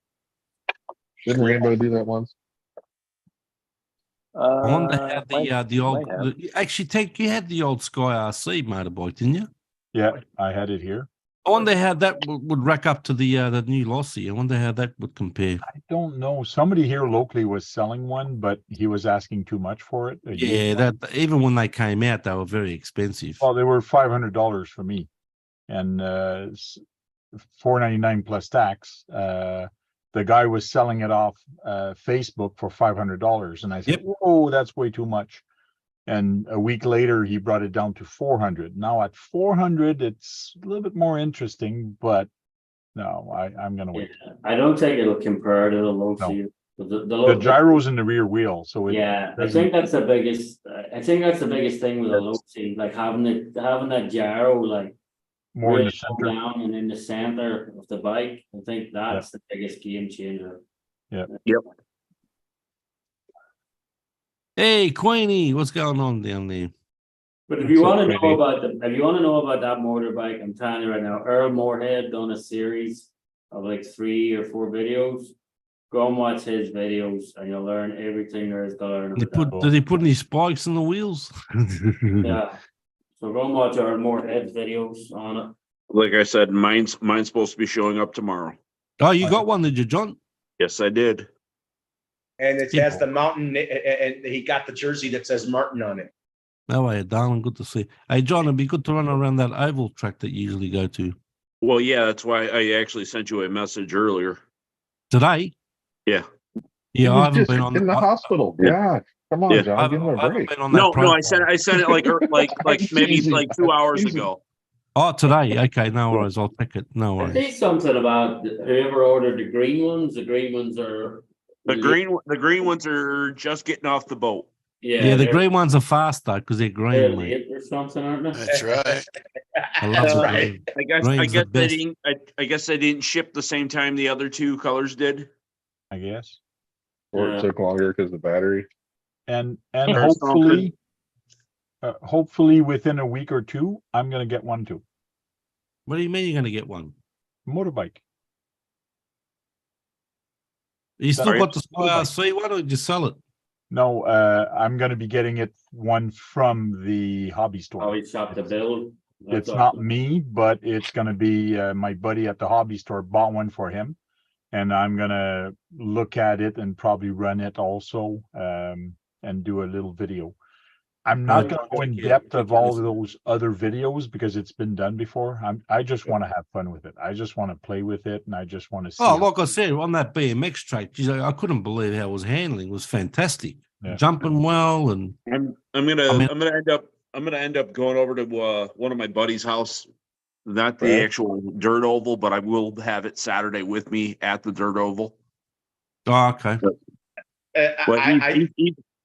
Didn't Rainbow do that once? I wonder how the old actually you had the old Sky RC motorbike, didn't you? Yeah, I had it here. I wonder how that would rack up to the new Lossy. I wonder how that would compare. I don't know. Somebody here locally was selling one, but he was asking too much for it. Yeah, that even when they came out, they were very expensive. Well, they were $500 for me, and $499 plus tax. The guy was selling it off Facebook for $500, and I said, "Whoa, that's way too much." And a week later, he brought it down to 400. Now at 400, it's a little bit more interesting, but No, I'm gonna wait. Yeah, I don't think it'll compare to the low No. seat. The gyro's in the rear wheel, so it Yeah, I doesn't- think that's the biggest. I think that's the biggest thing with a low seat, like having that gyro, like more in the really go center. down and in the center of the bike. I think that's the biggest game changer. Yeah. Yep. Hey, Queenie, what's going on down there? But if you What's want up, to know Queenie? about that motorbike, I'm telling you right now, Earl Moorhead done a series of like 3 or 4 videos. Go and watch his videos, and you'll learn everything there is to learn about that. Did he put any spikes in the wheels? Yeah. So go and watch Earl Moorhead's videos on it. Like I said, mine's supposed to be showing up tomorrow. Oh, you got one, did you, John? Yes, I did. And it has the mountain, and he got the jersey that says Martin on it. No way, darling. Good to see. Hey, John, it'd be good to run around that oval track that you usually go to. Well, yeah, that's why I actually sent you a message earlier. Today? Yeah. Yeah, I haven't been on in the hospital. Yeah. Yeah, come on, Yeah. John, give him a break. No, I sent it like maybe Easy. like 2 hours Easy. ago. Oh, today. Okay, no worries. I'll pick it. No I worries. think something about whoever ordered the green ones. The green ones are The green ones are just getting off the boat. Yeah, the they're- green ones are faster because they're they're green, mate. late or something, aren't they? That's right. I love That's the right. green. I Green's guess the they best. didn't. I guess they didn't ship the same time the other 2 colors did. I guess. Or it took longer because the battery. And Or hopefully within a week or 2, I'm gonna get one too. What do you mean you're going to get one? Motorbike. You still Sorry? got the IRC one, or did you sell it? No, I'm gonna be getting it one from the hobby store. Oh, he shot the bill. It's not me, but it's gonna be my buddy at the hobby store bought one for him. And I'm gonna look at it and probably run it also and do a little video. I'm not gonna go in depth of all those other videos because it's been done before. I just want to have fun with it. I just want to play with it, and I just want to see. Oh, like I said, on that BMX track, geez, I couldn't believe how it was handling. It was fantastic. Yeah. Jumping well, and I'm gonna end up going over to one of my buddy's house. Not the Right. actual dirt oval, but I will have it Saturday with me at the dirt oval. oh, okay. But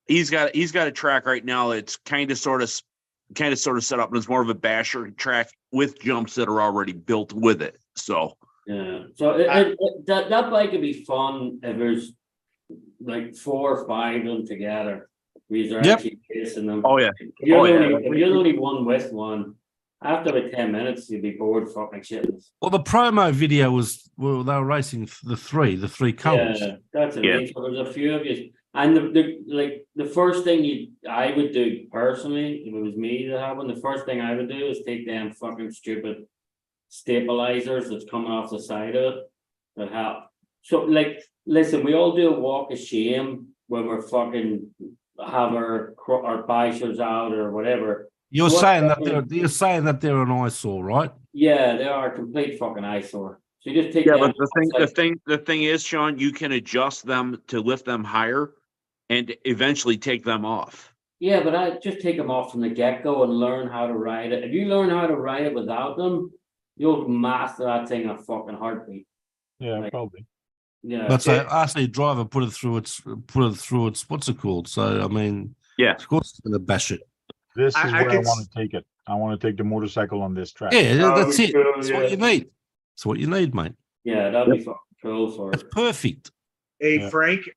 he's got a track right now that's kind of sort of set up, and it's more of a basher track with jumps that are already built with it. So Yeah. So that bike would be fun if there's like 4 or 5 of them together. These are Yep. actually chasing them. oh yeah, If you're, Oh, the yeah. only, if you're the only one with one, after about 10 minutes, you'd be bored fucking shit. Well, the promo video was they were racing the three colors. Yeah, that's it. Yeah. So there's a few of you. And the first thing I would do personally, if it was me that had one, the first thing I would do is take them fucking stupid stabilizers that's coming off the side of it that help. So like, listen, we all do a walk of shame when we're fucking have our bishers out or whatever. You're What saying that fucking- they're an eyesore, right? Yeah, they are a complete fucking eyesore. So you just take yeah. them But the thing is, Sean, you can adjust them to lift them higher, and eventually take them off. Yeah, but I just take them off from the get-go and learn how to ride it. If you learn how to ride it without them, you'll master that thing in a fucking heartbeat. Yeah, Like- probably. Yeah. But so ask the driver put it through its what's it called? So I mean, Yeah. of course it's gonna bash it. This is I where I can want to take it. I want to take the motorcycle on this track. Yeah, Oh, that's it. cool, That's what yeah. you need. That's what you need, mate. Yeah, that'd be fucking cool for That's it. perfect. Hey, Yeah. Frank,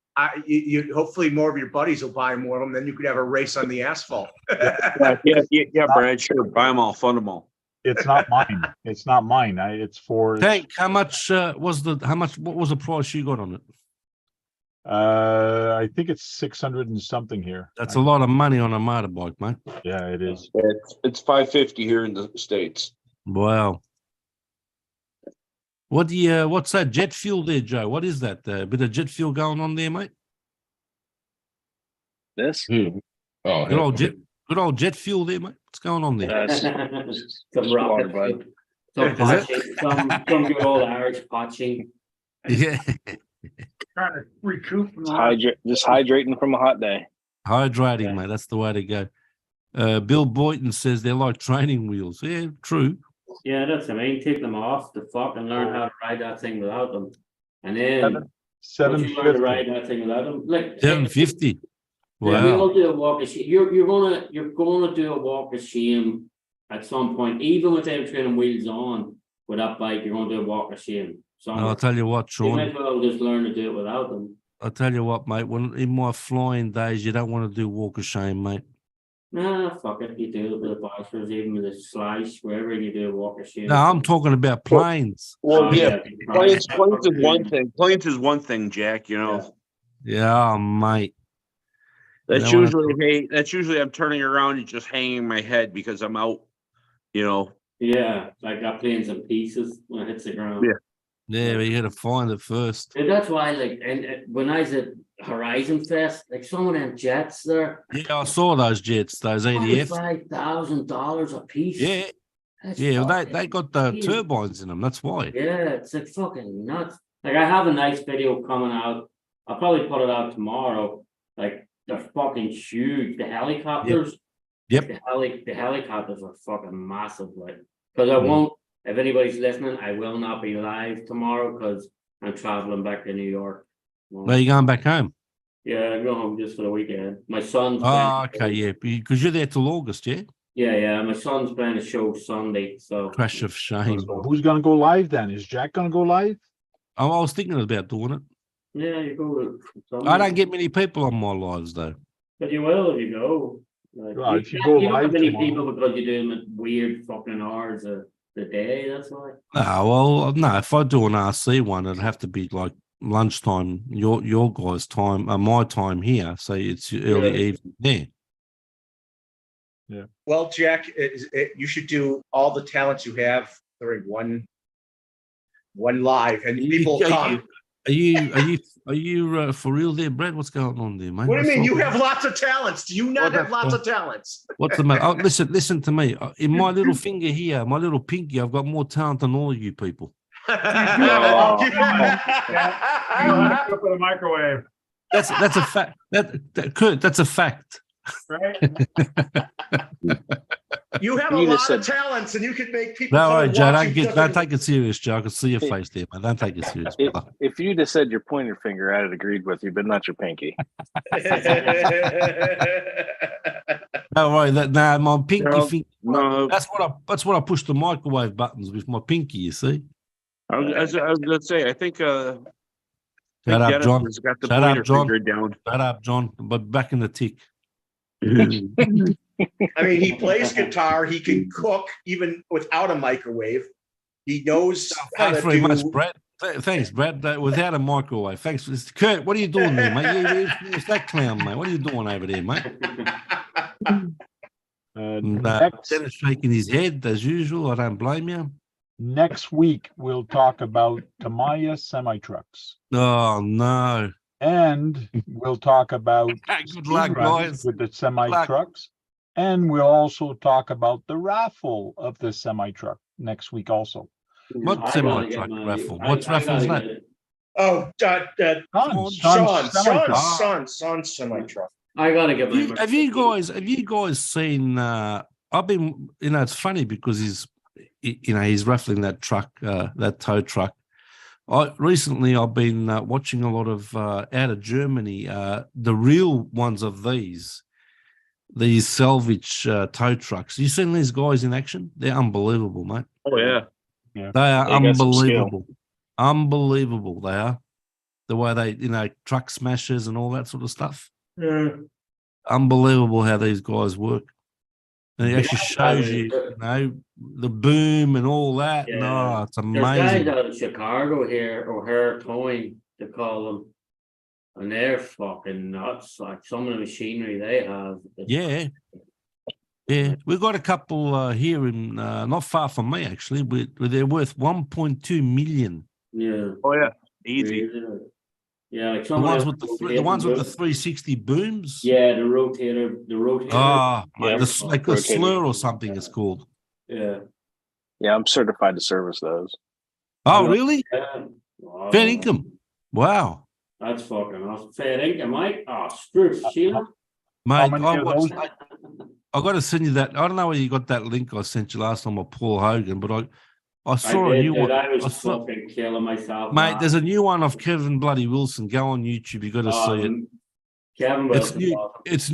you hopefully more of your buddies will buy more of them. Then you could have a race on the asphalt. Yeah, Brad. Sure, buy them all, fund them all. It's not mine. It's not mine. It's for. Hank, what was the price you got on it? I think it's 600 and something here. That's a lot of money on a motorbike, mate. Yeah, it is. It's $550 here in the States. Wow. What's that jet fuel there, Joe? What is that? A bit of jet fuel going on there, mate? This? Oh, Good old jet fuel there, mate. What's going on there? Some water, rocket, bud. some Is it? potching, some good old Irish potching. Yeah. Trying to recoup from Just hydrating from a hot day. Hydrating, Yeah. mate. That's the way to go. Bill Boynton says they're like training wheels. Yeah, true. Yeah, that's what I mean. Take them off the fucking learn how to ride that thing without them. And then once you learn to ride that thing without them, like 750. we Wow. all do a walk of shame. You're gonna do a walk of shame at some point, even with them training wheels on with that bike, you're gonna do a walk of shame. So No, I'll tell you what, you might Sean. as well just learn to do it without them. I'll tell you what, mate. When in my flying days, you don't want to do walk of shame, mate. Nah, fuck it. You do it with the bikers, even with the slice, wherever you do a walk of shame. No, I'm talking about planes. Well, yeah, planes is one thing. thing. Planes is one thing, Jack. You know. Yeah, mate. That's You know what usually that's usually I'm turning around and just hanging my head because I'm out. You know. Yeah, like that plane's in pieces when it hits the ground. Yeah, but you got to find it first. And that's why, like, and when I was at Horizon Fest, like some of them jets there, Yeah, I saw those jets, those ADFs. $25,000 a piece. Yeah, That's yeah. fucking They got the crazy. turbines in them. That's why. Yeah, it's like fucking nuts. Like I have a nice video coming out. I'll probably put it out tomorrow. Like they're fucking huge. The helicopters. Yep. The helicopters are fucking massive. Like, because I won't. If anybody's listening, I will not be live tomorrow because I'm traveling back to New York. Where you going back home? Yeah, I'm going home just for the weekend. My son's Oh, playing okay, yeah. Because you're there till August, yeah? Yeah. My son's playing a show Sunday, so Crash of shame. Who's gonna go live then? Is Jack gonna go live? I was thinking about doing it. yeah, you go. I don't get many people on my lives, though. But you will if you go. Like, Well, if you go don't live have many tomorrow. people because you do them at weird fucking hours of the day. That's why. Well, no, if I do an RC one, it'd have to be like lunchtime, your guys' time, my time here. So it's early evening there. Yeah. Well, Jack, you should do all the talents you have during one live, and people come. Are you for real there, Brad? What's going on there, mate? What do you mean? You have lots of talents. Do you not have lots of talents? What's the matter? Oh, listen to me. In my little finger here, my little pinky, I've got more talent than all of you people. You don't have to put a microwave, That's a fact. Kurt, that's a fact. right? You have a lot of talents, and you can make people. No, come right, and Joe, watch you don't take it serious, Joe. I can see your face there, man. Don't take it serious. If you just said your pointer finger, I'd have agreed with you, but not your pinky. No, right. My pinky finger. No, That's what I push the microwave buttons with my pinky. You see. I was gonna say. I think. Shut up, Dennis John. has got the Shut pointer up, John. finger down. Shut up, John. But back in the tick. I mean, he plays guitar. He can cook even without a microwave. He knows how Thanks to very do. much, Brad. Thanks, Brad. Without a microwave. Thanks. Kurt, what are you doing there, mate? It's that clown, mate. What are you doing over there, mate? Dennis shaking his head as usual. I don't blame you. Next week, we'll talk about Tamiya semi-trucks. Oh, no. And we'll talk about Good luck, guys. with the semi-trucks. And we'll also talk about the raffle of the semi-truck next week also. What semi-truck raffle? What raffle is that? Oh, Sean's semi-truck. I gotta get my. Have you guys seen? I've been. It's funny because he's raffling that truck, that tow truck. Recently I've been watching a lot of out of Germany, the real ones of these salvage tow trucks. You seen these guys in action? They're unbelievable, mate. Oh yeah. They are unbelievable. Unbelievable. They are. The way they, truck smashers and all that sort of stuff. Yeah. Unbelievable how these guys work. And it actually shows you, the boom and all that. Yeah. No, it's There's amazing. guys out of Chicago here, O'Hare Towing, they call them, and they're fucking nuts. Like some of the machinery they have. Yeah. Yeah, we've got a couple here in not far from me actually. They're worth 1.2 million. Yeah. Oh yeah, easy. Yeah, like The some ones of with the ones with the 360 booms. Yeah, the rotator. Ah, Yeah, like a slur or something it's called. Yeah. Yeah, I'm certified to service those. Oh, really? Yeah. Wow. Fair income. Wow. That's fucking awesome. Fair income, Mike. Oh, screw Sheila. Mate, How many of those? I got to send you that. I don't know where you got that link I sent you last time of Paul Hogan, but I saw a new one. I was fucking killing myself, mate. There's a new one of Kevin Bloody Wilson. Go on YouTube. You got to see it. Kevin Wilson. It's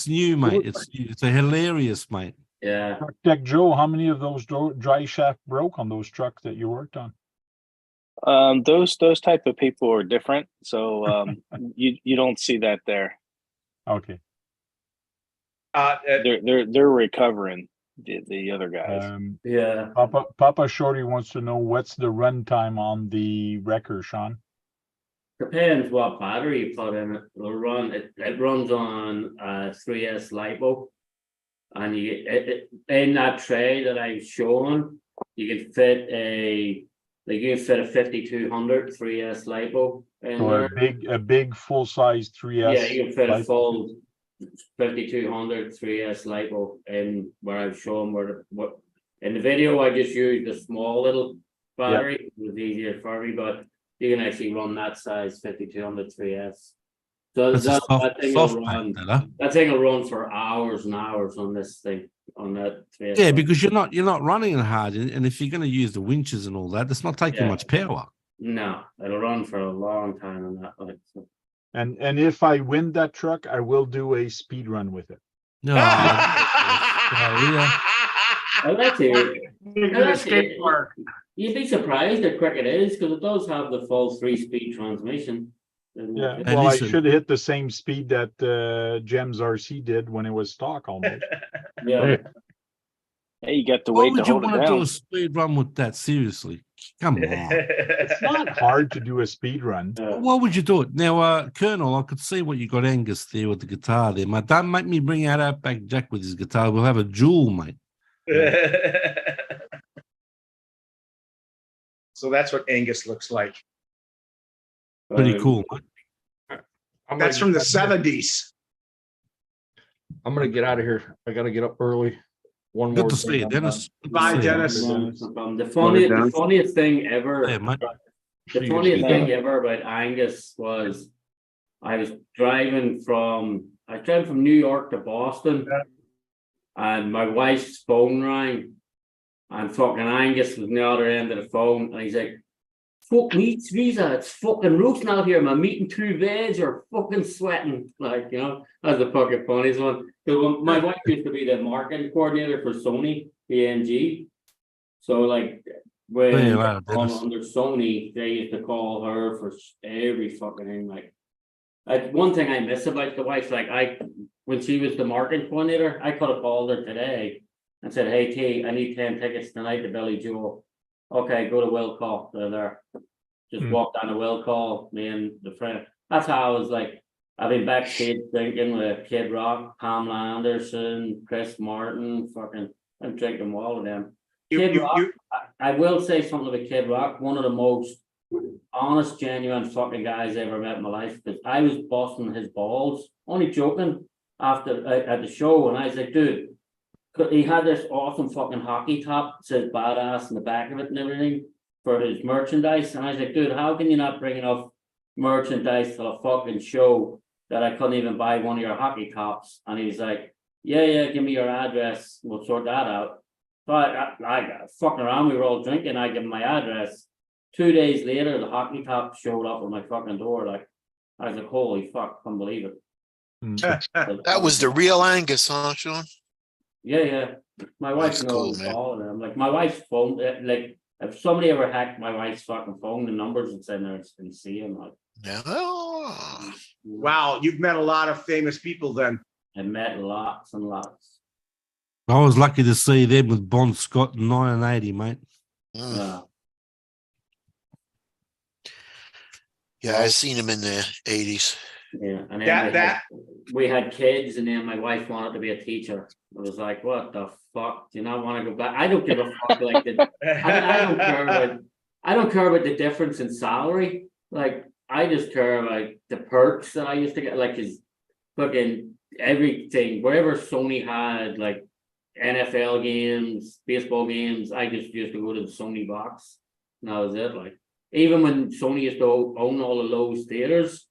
new, mate. It's a hilarious, mate. Yeah. Tech Joe, how many of those dry shaft broke on those trucks that you worked on? Those type of people are different, so you don't see that there. Okay. They're recovering, the other guys. Yeah. Papa Shorty wants to know what's the run time on the wrecker, Sean. Depends what battery you put in it. It runs on 3S LiPo, and in that tray that I've shown, you can fit a 5200 3S LiPo in So there. a big full size 3S. Yeah, you can fit a full 5200 3S LiPo in where I've shown what in the video. I just used a small little battery. It was easier for me, but you can actually run that size 5200 3S. So that thing will run for hours and hours on this thing, on that 3S. Yeah, because you're not running it hard, and if you're going to use the winches and all that, it's not taking much power. No, it'll run for a long time on that. Like, so. And if I win that truck, I will do a speed run with it. No. Well, that's it. You'd be surprised how quick it is, because it does have the full 3-speed transmission. Yeah, well, I should hit the same speed that Gems RC did when it was stock almost. Yeah. Hey, you got the Why weight to would you hold it want to do down. a speed run with that? Seriously, come on. It's not hard to do a speed run. Why would you do it? Now, Colonel, I could see what you got Angus there with the guitar there, mate. Don't make me bring out Outback Jack with his guitar. We'll have a duel, mate. So that's what Angus looks like. Pretty cool, mate. That's from the 70s. I'm gonna get out of here. I gotta get up early. One Good more. to see you, Dennis. Bye, Dennis. The funniest thing ever. Yeah, mate. The funniest thing ever about Angus was I was driving from New York to Boston, and my wife's phone rang, and fucking Angus was on the other end of the phone, and he's like, "Fuck me, Teresa, it's fucking roasting out here. My meat and 2 veg are fucking sweating." Like, you know, that's the fucking funniest one. So my wife used to be the marketing coordinator for Sony BNG. So like when under Sony, they used to call her for every fucking thing. Like one thing I miss about the wife, like when she was the marketing coordinator, I could have called her today and said, "Hey T, I need 10 tickets tonight to Billy Joel." Okay, go to Will Call. They're there. Just walk down to Will Call, me and the friend. That's how I was like, I've been backstage drinking with Kid Rock, Pamela Anderson, Chris Martin, I'm drinking with all of them. Kid Rock, I will say something about Kid Rock, one of the most honest, genuine fucking guys I ever met in my life, because I was busting his balls, only joking, after at the show, and I was like, dude, he had this awesome fucking hockey top that says badass in the back of it and everything for his merchandise. And I was like, dude, how can you not bring enough merchandise to a fucking show that I couldn't even buy one of your hockey tops? And he's like, yeah, give me your address. We'll sort that out. So I got fucking around. We were all drinking. I give him my address. 2 days later, the hockey top showed up at my fucking door. Like, I was like, holy fuck, can't believe it. That was the real Angus, huh, Sean? Yeah. My wife knows all of them. Like my wife's phone, like if somebody ever hacked my wife's fucking phone, the numbers it's in there, it's been seeing. Like, wow, you've met a lot of famous people then. I met lots and lots. I was lucky to see them with Bon Scott in 1980, mate. Yeah, I seen him in the 80s. Yeah, and then we had kids, and then my wife wanted to be a teacher. I was like, "What the fuck? Do you not want to go back?" I don't give a fuck. Like, I don't care about the difference in salary. Like, I just care about the perks that I used to get. Like, his fucking everything. Wherever Sony had like NFL games, baseball games, I just used to go to the Sony box, and that was it. Like, even when Sony used to own all the Lowe's theaters,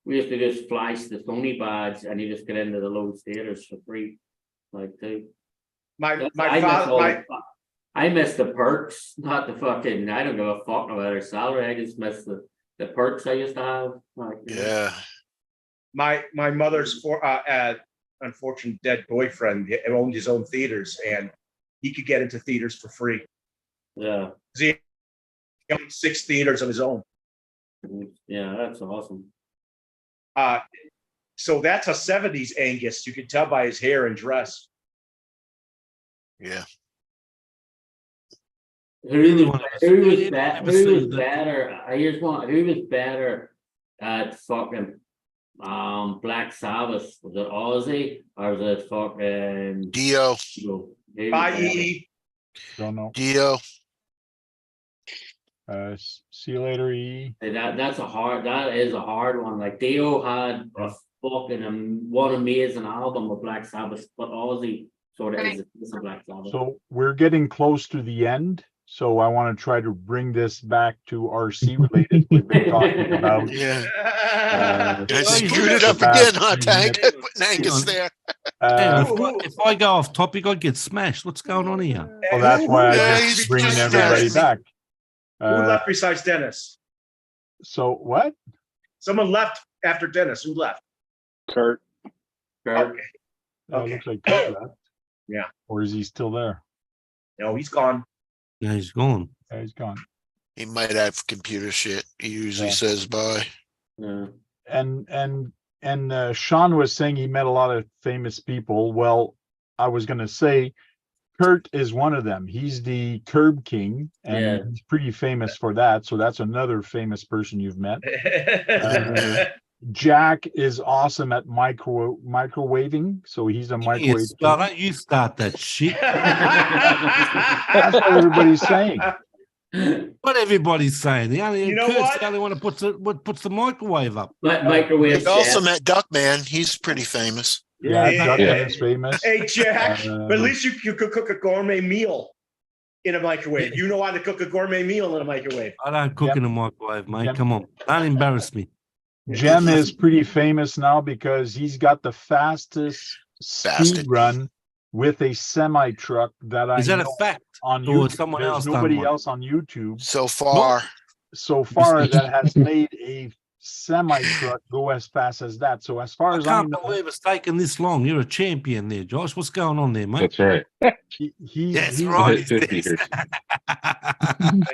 we used to just flash the Sony badge and you just get into the Lowe's theaters for free. like they. My I miss father, all my the- I miss the perks, not the fucking. I don't give a fuck about their salary. I just miss the perks I used to have. Like, you know. Yeah. my mother's unfortunate dead boyfriend owned his own theaters, and he could get into theaters for free. Yeah. He owned 6 theaters of his own. Yeah, that's awesome. So that's a 70s Angus. You can tell by his hair and dress. Yeah. Who was better? Here's one. Who was better at fucking Black Sabbath? Was it Ozzy or was it fucking Dio? Bye. Don't know. Dio. See you later, E. That is a hard one. Like Dio had a fucking one amazing album with Black Sabbath, but Ozzy sort of is a Black Sabbath. So we're getting close to the end. So I want to try to bring this back to RC related. We've been talking about. Yeah. I screwed it up again, huh, Tank? Putting Angus there. If I go off topic, I get smashed. What's going on here? Well, that's why I just bringing everybody back. Who left besides Dennis? So what? Someone left after Dennis. Who left? Kurt. Okay. Oh, it looks like Kurt left. Yeah. Or is he still there? No, he's gone. Yeah, he's gone. Yeah, he's gone. He might have computer shit. He usually says bye. Yeah. And Sean was saying he met a lot of famous people. Well, I was going to say Kurt is one of them. He's the Curb King, and he's pretty famous for that. So that's another famous person you've met. Jack is awesome at microwaving, so he's a microwave. Don't you start that shit. That's what everybody's saying. What everybody's saying. The only You know Kurt's what? the only one that puts the microwave up. Microwave. He also met Duckman. He's pretty famous. Yeah, Yeah. Duckman is famous. Hey, Jack, but at least you could cook a gourmet meal in a microwave. You know how to cook a gourmet meal in a microwave. I don't cook in a microwave, mate. Yep. Come on. Don't embarrass me. Jem is pretty famous now because he's got the fastest speed run with a semi truck that I Is that know a fact? on Or YouTube. someone There's else done nobody one? else on YouTube So far. that has made a semi truck go as fast as that. So as far I as I can't know, believe it's taken this long. You're a champion there, Josh. What's going on there, mate? That's right. That's he's right. Hit 50 here.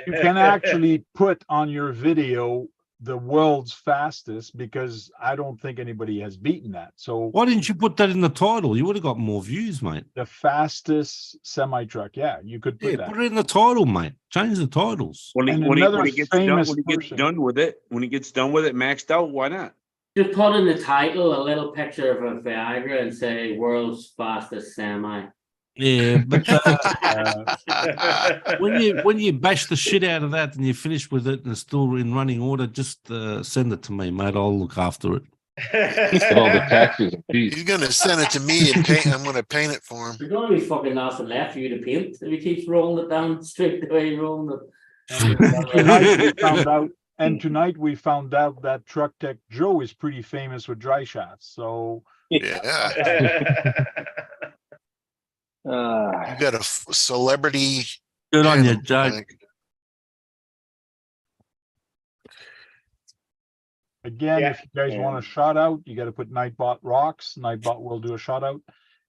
you can actually put on your video the world's fastest, because I don't think anybody has beaten that. So Why didn't you put that in the title? You would have got more views, mate. the fastest semi truck, yeah, you could put Yeah, that. put it in the title, mate. Change the titles. When he, And when he, another when he gets famous done with it, maxed out, why not? Just put in the title a little picture of a Viagra and say "World's Fastest Semi." Yeah, but when you bash the shit out of that and you finish with it and it's still in running order, just send it to me, mate. I'll look after it. Get all the taxes and fees. He's gonna send it to me and paint. I'm gonna paint it for him. There's gonna be fucking nothing left for you to paint if he keeps rolling it down straight the way he rolling it. Tonight we found out that Truck Tech Joe is pretty famous with dry shots. So Yeah. You got a celebrity. Good on you, channel, Joe. Tank. again, if you guys want a shout out, you got to put Nightbot Rocks. Nightbot will do a shout out.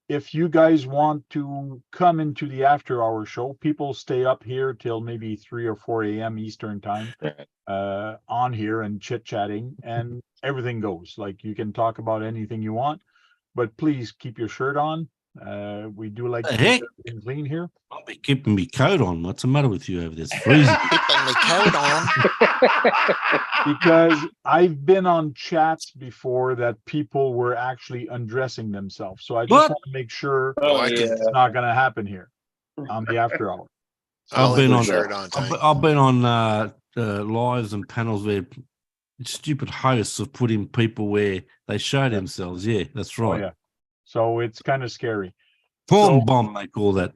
If you guys want to come into the after hour show, people stay up here till maybe 3 or 4 a.m. Eastern time on here and chit chatting, and everything goes. Like, you can talk about anything you want, but please keep your shirt on. We do like to keep everything clean here. I'll be keeping my coat on. What's the matter with you over there? It's freezing. Keeping the coat on. Because I've been on chats before that people were actually undressing themselves. So I just want to make sure it's not going to happen here on the after hour. I've been on lives and panels where stupid hosts have put in people where they show themselves. Yeah, that's right. Oh, yeah. So it's kind of scary. Porn bomb, they call that.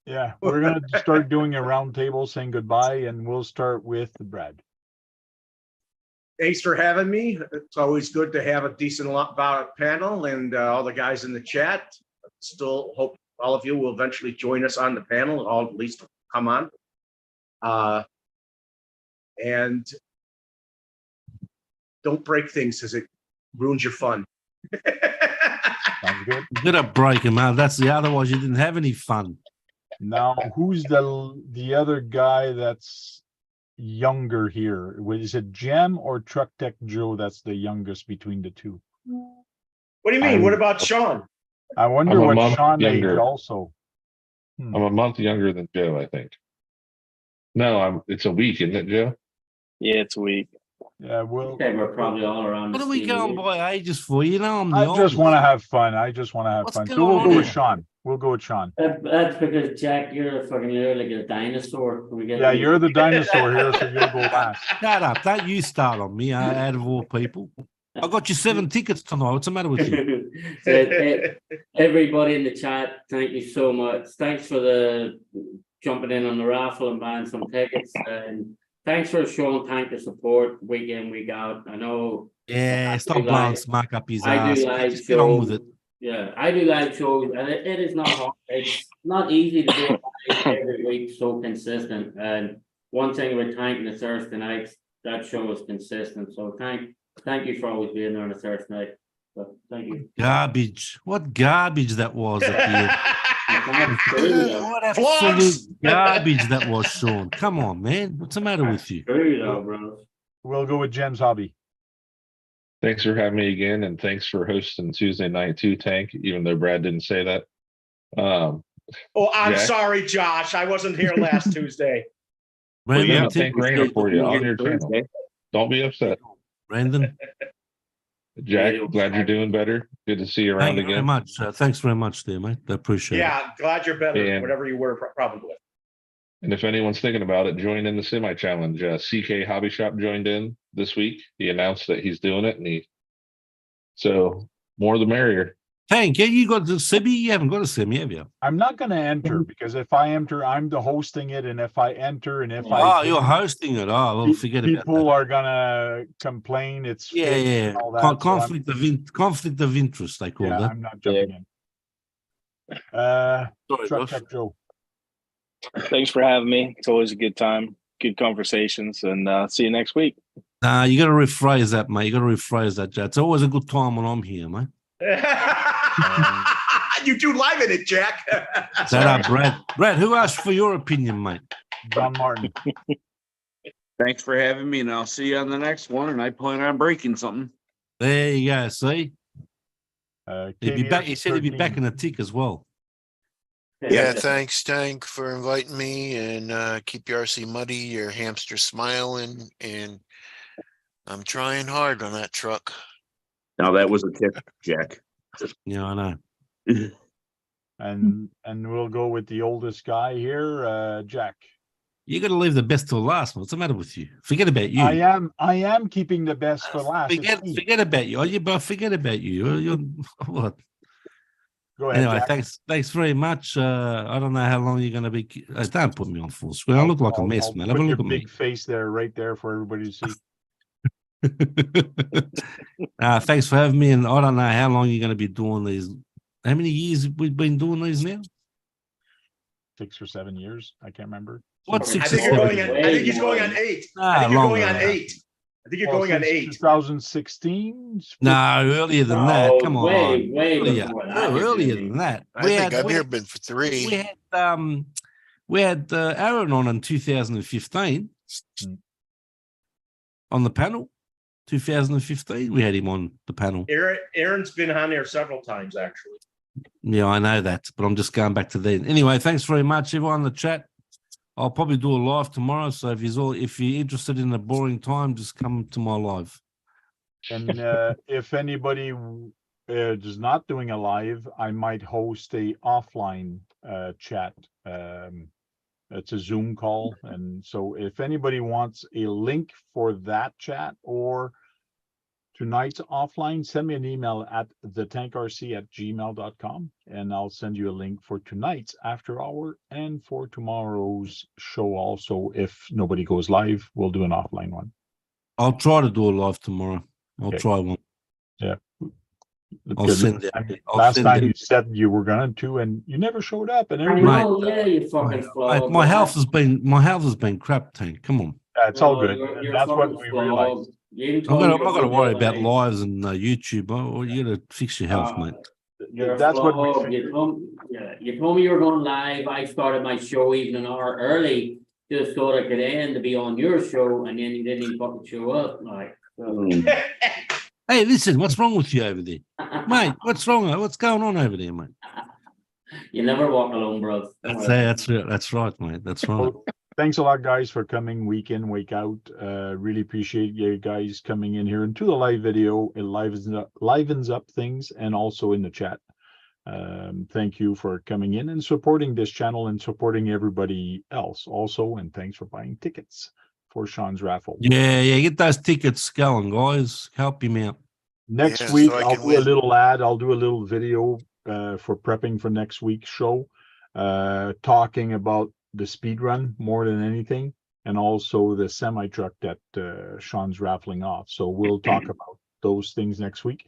Yeah, we're going to start doing a round table saying goodbye, and we'll start with Brad. Thanks for having me. It's always good to have a decent panel and all the guys in the chat. still hope all of you will eventually join us on the panel, or at least come on. And don't break things because it ruins your fun. Sounds good. You gotta break him out. That's the otherwise you didn't have any fun. Now, who's the other guy that's younger here? Is it Jem or Truck Tech Joe that's the youngest between the two? What do you mean? What about Sean? I wonder I'm a what month Sean age younger. also. I'm a month younger than Joe, I think. No, it's a week, isn't it, Joe? Yeah, it's a week. Yeah, well, Okay, we're probably all around. What are we going by ages for? You know, I'm the I just oldest. want to have fun. I just want to have What's fun. So going we'll on go with here? Sean. We'll go with Sean. That's because Jack, you're like a dinosaur. Yeah, you're the dinosaur here, so you'll go last. Shut up. Don't you start on me, out of all people. I got you 7 tickets tonight. What's the matter with you? So, everybody in the chat, thank you so much. Thanks for the jumping in on the raffle and buying some tickets. And thanks for showing the support week in, week out. I know. Yeah, I stop do blowing live- smack up his I ass. do live Just get on with shows. it. Yeah, I do live shows, and it is not hard. It's not easy to do it live every week so consistent. And one thing with thanking the Thursday nights, that show is consistent. So thank you for always being there on a Thursday night. So thank you. Garbage. What garbage that was at the end. What Floss! absolute garbage that was, Sean. Come on, man. What's the matter with you? True though, bro. We'll go with Jem's hobby. Thanks for having me again, and thanks for hosting Tuesday night too, Tank, even though Brad didn't say that. Oh, I'm Jack? sorry, Josh. I wasn't here last Tuesday. Brandon, No, Tank Rainer for you on your channel. Don't be upset. Brandon, Jack, glad you're doing better. Good to see you thank around you very again. much. Thanks very much there, mate. I appreciate it. Yeah, glad you're better, And- whatever you were, probably. And if anyone's thinking about it, join in the semi challenge. CK Hobby Shop joined in this week. He announced that he's doing it, and so more the merrier. Hank, yeah, you got the semi? You haven't got a semi, have you? I'm not going to enter because if I enter, I'm the hosting it, and if I enter and if Oh, I you're hosting it. Oh, well, forget about that. people are gonna complain. It's Yeah, fake yeah. and all that, so Conflict of interest, they call that. I'm not jumping in. Sorry, Truck Josh. Tech Joe. Thanks for having me. It's always a good time, good conversations, and see you next week. Nah, you got to rephrase that, mate. You got to rephrase that, Jack. It's always a good time when I'm here, mate. You do live in it, Jack. Shut up, Brad. Brad, who asked for your opinion, mate? John Martin. Thanks for having me, and I'll see you on the next one. And I plan on breaking something. There you go. See, he'd be back. He said he'd be 13. back in a tick as well. Yeah, thanks, Tank, for inviting me, and keep your RC muddy, your hamster smiling, and I'm trying hard on that truck. Now that was a tip, Jack. Yeah, I know. And we'll go with the oldest guy here, Jack. You got to leave the best till last. What's the matter with you? Forget about you. I am keeping the best for last. Forget about you. Oh, you but forget about you. You're what? Go ahead. Anyway, Jack. thanks very much. I don't know how long you're going to be. Don't put me on full screen. I look like a mess, man. Have a Put your look at big me. face there, right there, for everybody to see. Thanks for having me. And I don't know how long you're going to be doing these. How many years we've been doing these now? 6 or 7 years. I can't remember. What, 6 I or think you're 7 going. years? I think he's going on 8. Ah, I think you're going longer on than that. 8. I think you're going on 8. 2016. No, earlier than that. Come on. Way Earlier. before that. No, earlier than that. I think I've here been for 3. We had Aaron on in 2015 on the panel. 2015, we had him on the panel. Aaron's been on there several times, actually. Yeah, I know that, but I'm just going back to then. Anyway, thanks very much, everyone in the chat. I'll probably do a live tomorrow, so if you're interested in a boring time, just come to my live. And if anybody is not doing a live, I might host a offline chat. It's a Zoom call, and so if anybody wants a link for that chat or tonight's offline, send me an email at thetankrc@gmail.com, and I'll send you a link for tonight's after hour and for tomorrow's show also. If nobody goes live, we'll do an offline one. I'll try to do a live tomorrow. I'll Okay. try one. Yeah. Because send it. last time you said you were going to, and you never showed up. And I everybody, know, yeah, you fucking Mate, my health has been crap, Tank. Come on. it's all good. You're, And you're that's what fucking we flawed. realized. You even I'm told me not you were going to good worry the other about day. lives and YouTube. Oh, you got to fix your health, mate. You're That's what we flawed. figured. You told me you were going live. I started my show even an hour early, just so I could end to be on your show, and then you didn't even fucking show up. Like, Hey, listen, what's wrong with you over there, mate? What's wrong? What's going on over there, mate? you never walk alone, bro. That's right, mate. That's right. Well, thanks a lot, guys, for coming week in, week out. Really appreciate you guys coming in here into the live video. It livens up things, and also in the chat. Thank you for coming in and supporting this channel and supporting everybody else also. And thanks for buying tickets for Sean's raffle. Yeah, get those tickets going, guys. Help him out. Next Yeah, week, so I I'll can do a win. little ad. I'll do a little video for prepping for next week's show, talking about the speed run more than anything, and also the semi truck that Sean's raffling off. So we'll talk about those things next week.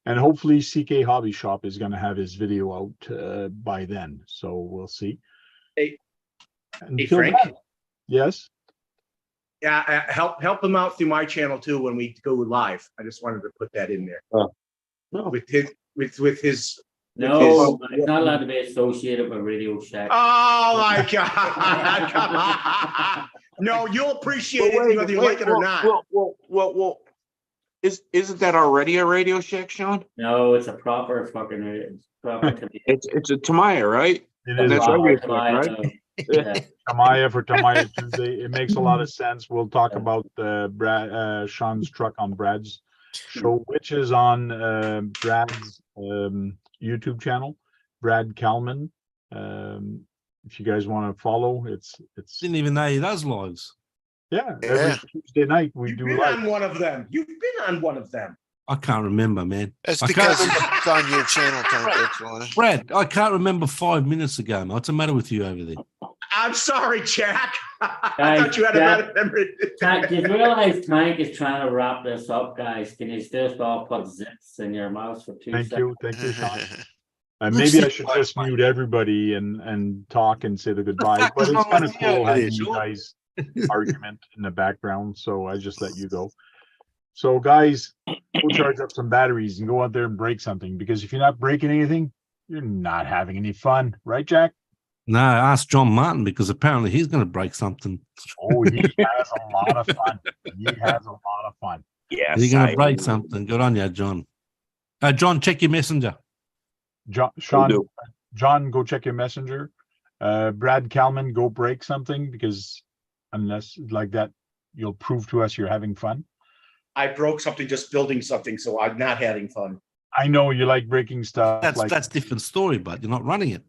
And hopefully CK Hobby Shop is going to have his video out by then. So we'll see. Hey, Until Frank? then, yes. Yeah, help him out through my channel too when we go live. I just wanted to put that in there. With his No, it's not allowed to be associated with Radio Shack. Oh my God! Come on. No, you'll appreciate it whether you like it or not. Well, isn't that already a Radio Shack, Sean? No, it's a proper fucking. It's proper to be. It's a Tamaya, right? It is That's a Radio Shack, Tamaya, right? no. Yeah. Tamaya for Tamaya Tuesday. It makes a lot of sense. We'll talk about Sean's truck on Brad's show, which is on Brad's YouTube channel, Brad Kalman. If you guys want to follow, it's Didn't even know he does lives. yeah, Yeah. every Tuesday night we You've do been live. on one of them. You've been on one of them. I can't remember, man. That's I because can't- it's on your channel, Tank. That's why. Brad, I can't remember 5 minutes ago, mate. What's the matter with you over there? I'm sorry, Jack. I Guys, thought you had a Jack- better memory. Tank, you realize Tank is trying to wrap this up, guys. Can you just all put zips in your mouth for 2 seconds? Thank you, Sean. Maybe I should just mute everybody and talk and say the goodbye. But it's kind of cool having you guys argument in the background. So I just let you go. So guys, go charge up some batteries and go out there and break something, because if you're not breaking anything, you're not having any fun, right, Jack? No, ask John Martin, because apparently he's going to break something. Oh, he has a lot of fun. He has a lot of fun. Yes. He's going to break something. Good on you, John. John, check your messenger. John, go check your messenger. Brad Kalman, go break something, because unless like that, you'll prove to us you're having fun. I broke something just building something, so I'm not having fun. I know you like breaking stuff. That's different story, but you're not running it.